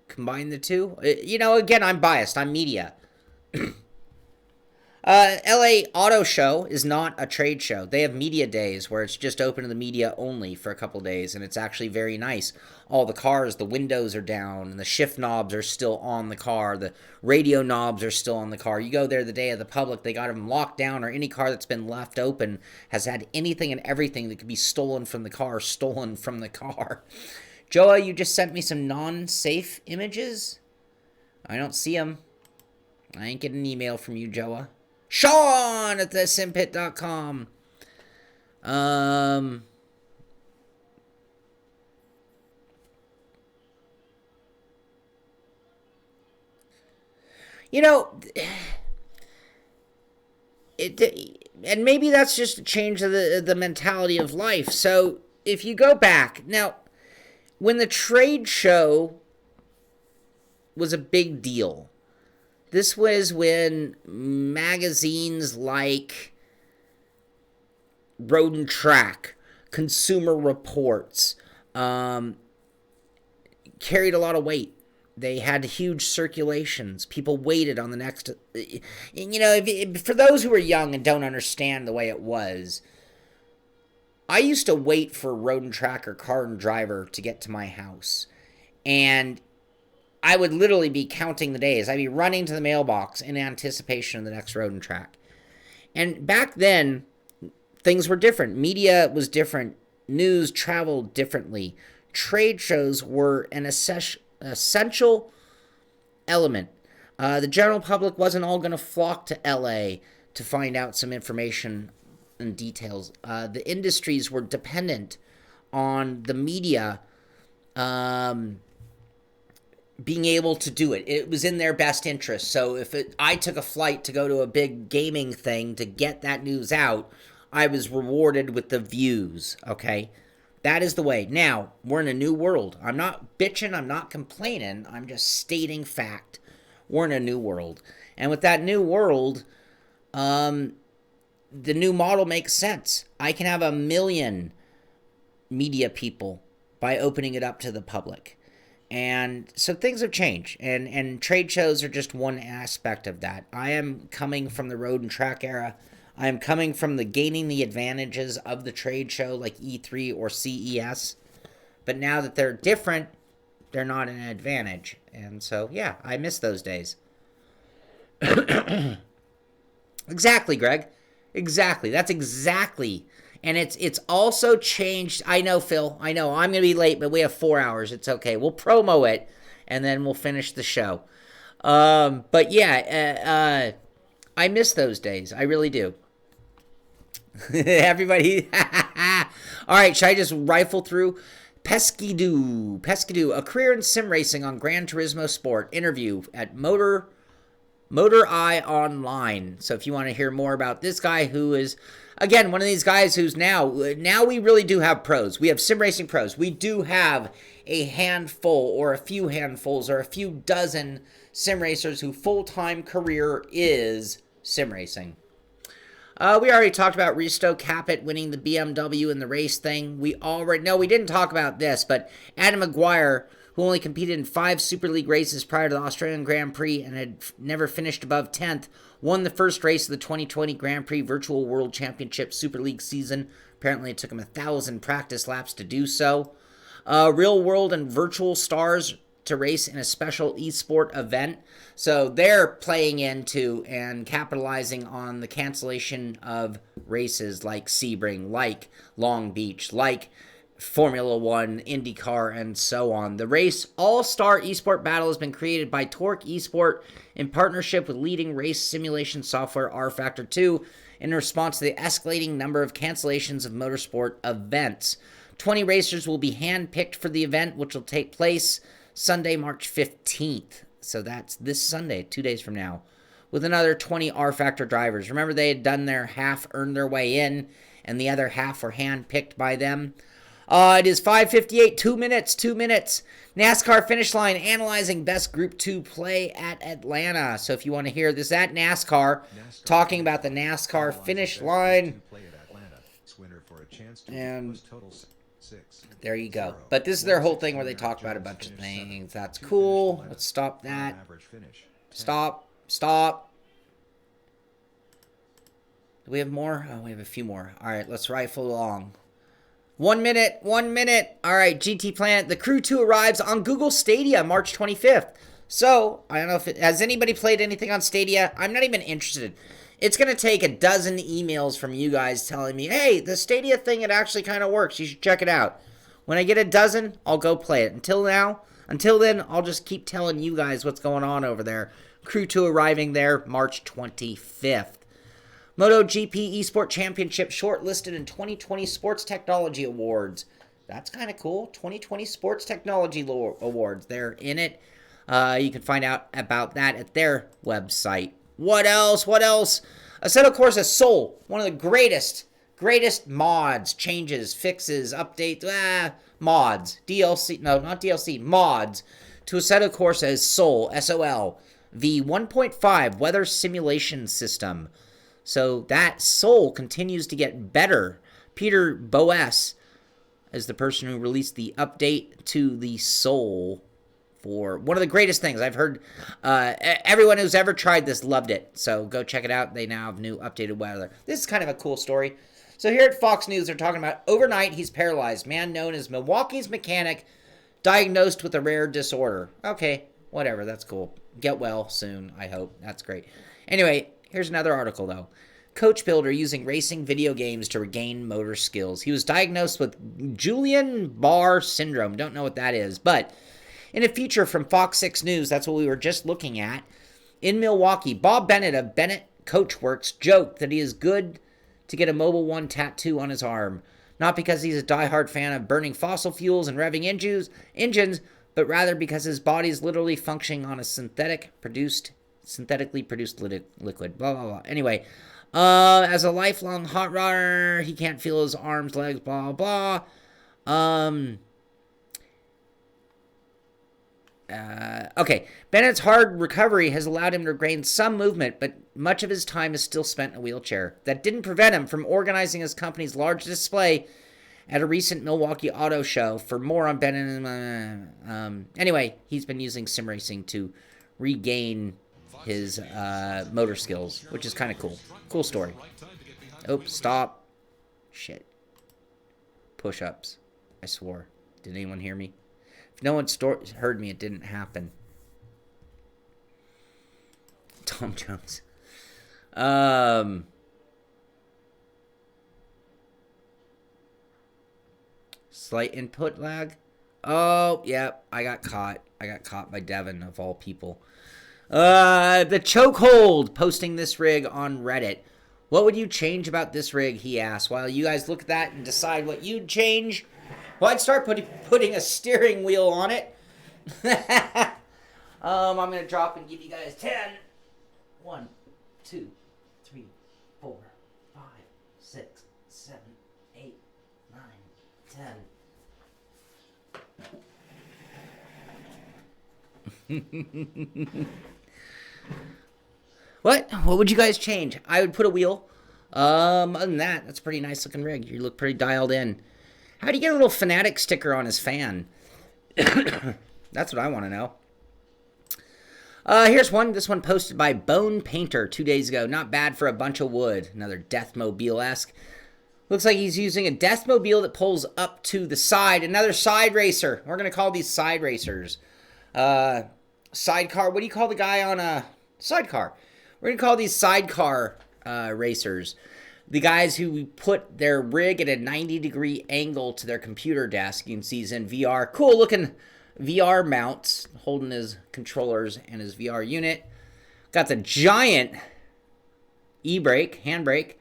combine the two. You know, again, I'm biased. I'm media. LA Auto Show is not a trade show. They have media days where it's just open to the media only for a couple days, and it's actually very nice. All the cars, the windows are down, and the shift knobs are still on the car. The radio knobs are still on the car. You go there the day of the public, they got them locked down, or any car that's been left open has had anything and everything that could be stolen from the car. Joa, you just sent me some non-safe images? I don't see them. I ain't getting an email from you, Joa. Shaun at the Simpit.com. You know, and maybe that's just a change of the mentality of life. So if you go back, now, when the trade show was a big deal, this was when magazines like Road and Track, Consumer Reports, carried a lot of weight. They had huge circulations. People waited on the next... You know, for those who are young and don't understand the way it was, I used to wait for Road and Track or Car and Driver to get to my house. And I would literally be counting the days. I'd be running to the mailbox in anticipation of the next Road and Track. And back then, things were different. Media was different. News traveled differently. Trade shows were an essential element. The general public wasn't all going to flock to LA to find out some information and details. The industries were dependent on the media being able to do it. It was in their best interest. So if I took a flight to go to a big gaming thing to get that news out, I was rewarded with the views, okay? That is the way. Now, we're in a new world. I'm not bitching, I'm not complaining, I'm just stating fact. We're in a new world. And with that new world, the new model makes sense. I can have 1 million media people by opening it up to the public. And so things have changed, and trade shows are just one aspect of that. I am coming from the road and track era. I am coming from the gaining the advantages of the trade show like E3 or CES. But now that they're different, they're not an advantage. And so, yeah, I miss those days. Exactly, Greg. Exactly. That's exactly. And it's also changed. I know, Phil. I know. I'm going to be late, but we have 4 hours. It's okay. We'll promo it, and then we'll finish the show. But, yeah, I miss those days. I really do. Everybody. All right, should I just rifle through? Pescadoo, a career in sim racing on Gran Turismo Sport. Interview at Motor Eye Online. So if you want to hear more about this guy who is, again, one of these guys who's now we really do have pros. We have sim racing pros. We do have a handful or a few handfuls or a few dozen sim racers whose full-time career is sim racing. We already talked about Risto Capit winning the BMW in the race thing. We didn't talk about this, but Adam Maguire, who only competed in 5 Super League races prior to the Australian Grand Prix and had never finished above 10th, won the first race of the 2020 Grand Prix Virtual World Championship Super League season. Apparently it took him 1,000 practice laps to do so. Real world and virtual stars to race in a special esport event. So they're playing into and capitalizing on the cancellation of races like Sebring, like Long Beach, like Formula One, IndyCar, and so on. The race All-Star Esport Battle has been created by Torque Esport in partnership with leading race simulation software rFactor 2 in response to the escalating number of cancellations of motorsport events. 20 racers will be hand-picked for the event, which will take place Sunday, March 15th. So that's this Sunday, 2 days from now, with another 20 rFactor drivers. Remember, they had done their half, earned their way in, and the other half were hand-picked by them. It is 5:58, 2 minutes. NASCAR finish line analyzing best Group 2 play at Atlanta. So if you want to hear this at NASCAR talking about the NASCAR finish line. And there you go. But this is their whole thing where they talk about a bunch of things. That's cool. Let's stop that. Stop. Do we have more? Oh, we have a few more. All right, let's rifle along. 1 minute. All right, GT Planet. The Crew 2 arrives on Google Stadia March 25th. So, I don't know if has anybody played anything on Stadia? I'm not even interested. It's going to take a dozen emails from you guys telling me, hey, the Stadia thing, it actually kind of works. You should check it out. When I get a dozen, I'll go play it. Until then, I'll just keep telling you guys what's going on over there. Crew 2 arriving there March 25th. MotoGP Esport Championship shortlisted in 2020 Sports Technology Awards. That's kind of cool. 2020 Sports Technology Awards. They're in it. You can find out about that at their website. What else? Assetto Corsa Soul, one of the greatest mods, changes, fixes, updates, mods, DLC, no, not DLC, mods to Assetto Corsa's Soul, S-O-L, the 1.5 weather simulation system. So that Soul continues to get better. Peter Boas is the person who released the update to the Soul for one of the greatest things I've heard. Everyone who's ever tried this loved it. So go check it out. They now have new updated weather. This is kind of a cool story. So here at Fox News, they're talking about overnight he's paralyzed. Man known as Milwaukee's mechanic diagnosed with a rare disorder. Okay, whatever. That's cool. Get well soon, I hope. That's great. Anyway, here's another article, though. Coach builder using racing video games to regain motor skills. He was diagnosed with Guillain-Barré syndrome. Don't know what that is, but in a feature from Fox 6 News, that's what we were just looking at. In Milwaukee, Bob Bennett of Bennett Coachworks joked that he is good to get a Mobile One tattoo on his arm. Not because he's a diehard fan of burning fossil fuels and revving engines, but rather because his body is literally functioning on a synthetically produced liquid. Blah, blah, blah. Anyway, as a lifelong hot rodder, he can't feel his arms, legs, blah, blah. Okay, Bennett's hard recovery has allowed him to regain some movement, but much of his time is still spent in a wheelchair. That didn't prevent him from organizing his company's large display at a recent Milwaukee Auto Show. For more on Bennett, anyway, he's been using sim racing to regain his motor skills, which is kind of cool. Cool story. Oops, stop. Shit. Push-ups. I swore. Did anyone hear me? If no one heard me, it didn't happen. Tom Jones. Slight input lag. Oh, yeah, I got caught. I got caught by Devin, of all people. The chokehold, posting this rig on Reddit. What would you change about this rig, he asked. While you guys look at that and decide what you'd change, well, I'd start putting a steering wheel on it. I'm going to drop and give you guys 10. 1, 2, 3, 4, 5, 6, 7, 8, 9, 10. What would you guys change? I would put a wheel. Other than that, that's a pretty nice looking rig. You look pretty dialed in. How do you get a little Fanatic sticker on his fan? That's what I want to know. Here's one. This one posted by Bone Painter 2 days ago. Not bad for a bunch of wood. Another Deathmobile-esque. Looks like he's using a Deathmobile that pulls up to the side. Another side racer. We're going to call these side racers. Sidecar. What do you call the guy on a sidecar? We're going to call these sidecar racers. The guys who put their rig at a 90-degree angle to their computer desk. You can see he's in VR. Cool looking VR mounts, holding his controllers and his VR unit. Got the giant e-brake, handbrake,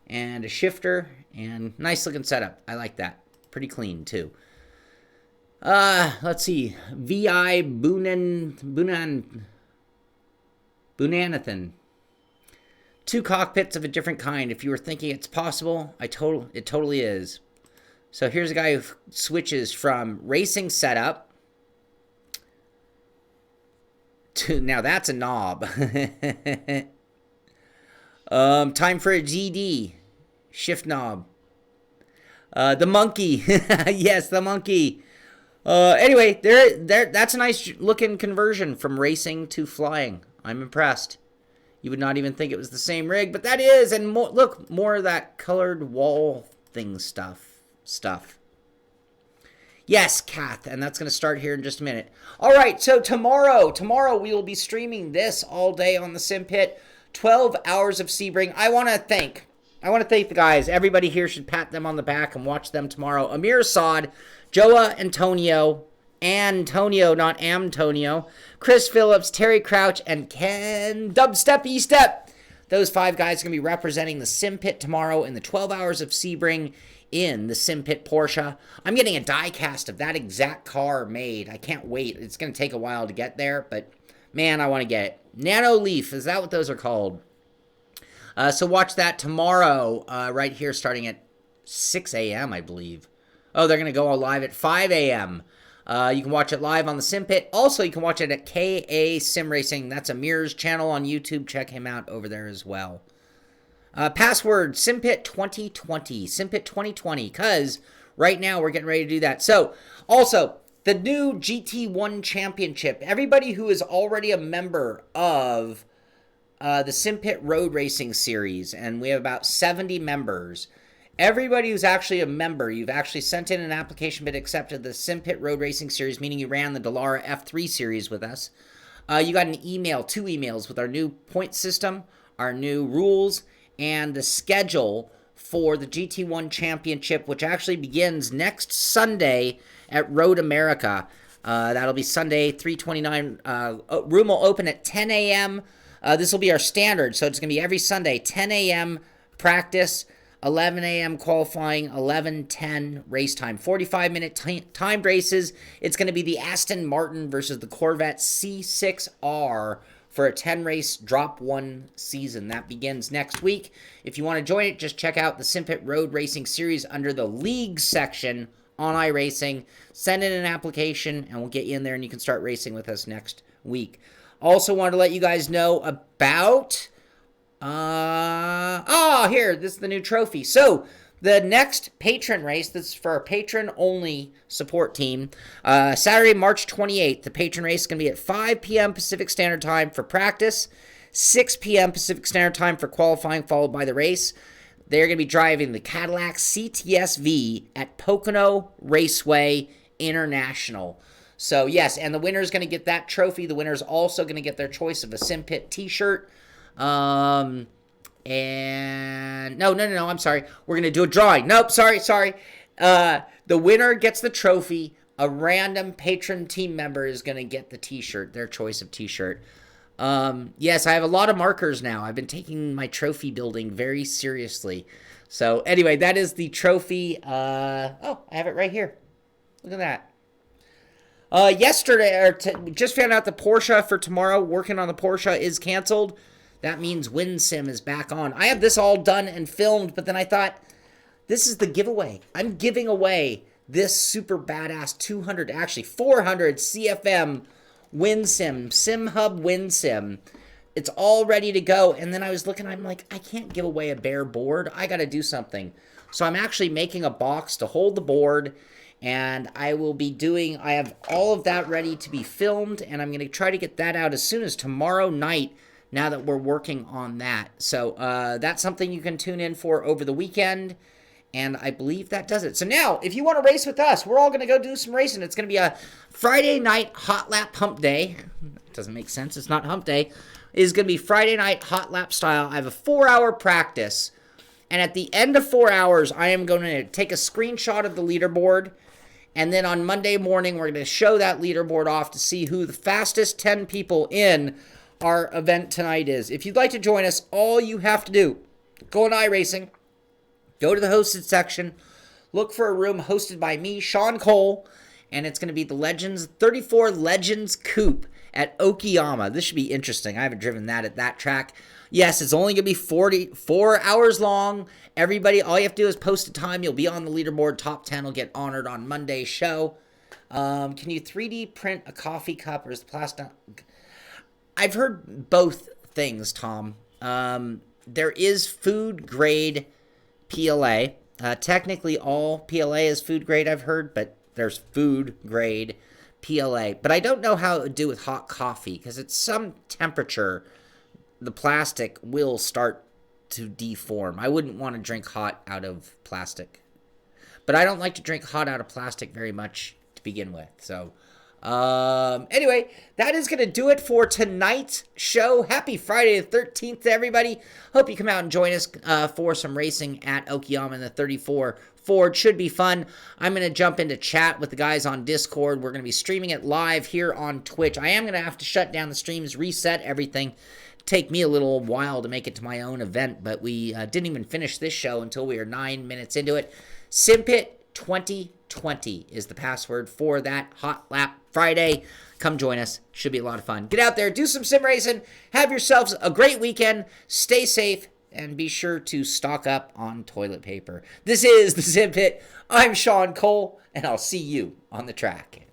and a shifter, and nice looking setup. I like that. Pretty clean too. Let's see. VI Bunanathan. 2 cockpits of a different kind. If you were thinking it's possible, it totally is. So here's a guy who switches from racing setup to, now that's a knob. Time for a GD. Shift knob. The monkey. Yes, the monkey. Anyway, that's a nice looking conversion from racing to flying. I'm impressed. You would not even think it was the same rig, but that is. And more, look, more of that colored wall thing stuff. Yes, Kath, and that's going to start here in just a minute. All right, so tomorrow we will be streaming this all day on the Simpit. 12 hours of Sebring. I want to thank the guys. Everybody here should pat them on the back and watch them tomorrow. Amir Assad, Joa Antonio, not Antonio, Chris Phillips, Terry Crouch, and Ken Dubstep E-Step. Those 5 guys are going to be representing the Simpit tomorrow in the 12 hours of Sebring in the Simpit Porsche. I'm getting a die cast of that exact car made. I can't wait. It's going to take a while to get there, but man, I want to get it. Nano Leaf, is that what those are called? So watch that tomorrow right here starting at 6 a.m., I believe. Oh, they're going to go live at 5 a.m. You can watch it live on the Simpit. Also, you can watch it at KA Sim Racing. That's Amir's channel on YouTube. Check him out over there as well. Password, Simpit 2020. Simpit 2020, because right now we're getting ready to do that. So, also, the new GT1 Championship. Everybody who is already a member of the Simpit Road Racing Series, and we have about 70 members. Everybody who's actually a member, you've actually sent in an application but accepted the Simpit Road Racing Series, meaning you ran the Dallara F3 Series with us. You got an email, 2 emails with our new point system, our new rules, and the schedule for the GT1 Championship, which actually begins next Sunday at Road America. That'll be Sunday, 3/29. Room will open at 10 a.m. This will be our standard, so it's going to be every Sunday, 10 a.m. practice. 11 a.m. qualifying, 11:10 race time. 45-minute timed races. It's going to be the Aston Martin versus the Corvette C6R for a 10-race Drop 1 season. That begins next week. If you want to join it, just check out the Simpit Road Racing Series under the League section on iRacing. Send in an application, and we'll get you in there, and you can start racing with us next week. Also wanted to let you guys know about... here, this is the new trophy. So, the next patron race, this is for our patron-only support team, Saturday, March 28th. The patron race is going to be at 5 p.m. Pacific Standard Time for practice, 6 p.m. Pacific Standard Time for qualifying, followed by the race. They're going to be driving the Cadillac CTS-V at Pocono Raceway International. So, yes, and the winner is going to get that trophy. The winner is also going to get their choice of a Simpit t-shirt. And no, I'm sorry. We're going to do a drawing. Nope, sorry. The winner gets the trophy. A random patron team member is going to get the t-shirt, their choice of t-shirt. Yes, I have a lot of markers now. I've been taking my trophy building very seriously. So anyway, that is the trophy. I have it right here. Look at that. Yesterday, just found out the Porsche for tomorrow, working on the Porsche, is canceled. That means WinSim is back on. I have this all done and filmed, but then I thought, this is the giveaway. I'm giving away this super badass 400 CFM WinSim, SimHub WinSim. It's all ready to go. And then I was looking, I'm like, I can't give away a bare board. I got to do something. So I'm actually making a box to hold the board. And I have all of that ready to be filmed. And I'm going to try to get that out as soon as tomorrow night, now that we're working on that. So that's something you can tune in for over the weekend. And I believe that does it. So now, if you want to race with us, we're all going to go do some racing. It's going to be a Friday night hot lap hump day. Doesn't make sense. It's not hump day. It's going to be Friday night hot lap style. I have a 4-hour practice. And at the end of 4 hours, I am going to take a screenshot of the leaderboard. And then on Monday morning, we're going to show that leaderboard off to see who the fastest 10 people in our event tonight is. If you'd like to join us, all you have to do, go on iRacing, go to the hosted section, look for a room hosted by me, Shaun Cole, and it's going to be the 34 Legends Coupe at Okayama. This should be interesting. I haven't driven that at that track. Yes, it's only going to be 44 hours long. Everybody, all you have to do is post a time. You'll be on the leaderboard. Top 10 will get honored on Monday's show. Can you 3D print a coffee cup, or is the plastic... I've heard both things, Tom. There is food grade PLA. Technically, all PLA is food grade, I've heard, but there's food grade PLA. But I don't know how it would do with hot coffee, because at some temperature, the plastic will start to deform. I wouldn't want to drink hot out of plastic. But I don't like to drink hot out of plastic very much to begin with, so... Anyway, that is going to do it for tonight's show. Happy Friday the 13th to everybody. Hope you come out and join us for some racing at Okayama in the 34 Ford. Should be fun. I'm going to jump into chat with the guys on Discord. We're going to be streaming it live here on Twitch. I am going to have to shut down the streams, reset everything. Take me a little while to make it to my own event, but we didn't even finish this show until we are 9 minutes into it. Simpit 2020 is the password for that Hot Lap Friday. Come join us. Should be a lot of fun. Get out there, do some sim racing, have yourselves a great weekend, stay safe, and be sure to stock up on toilet paper. This is the Simpit. I'm Shaun Cole, and I'll see you on the track.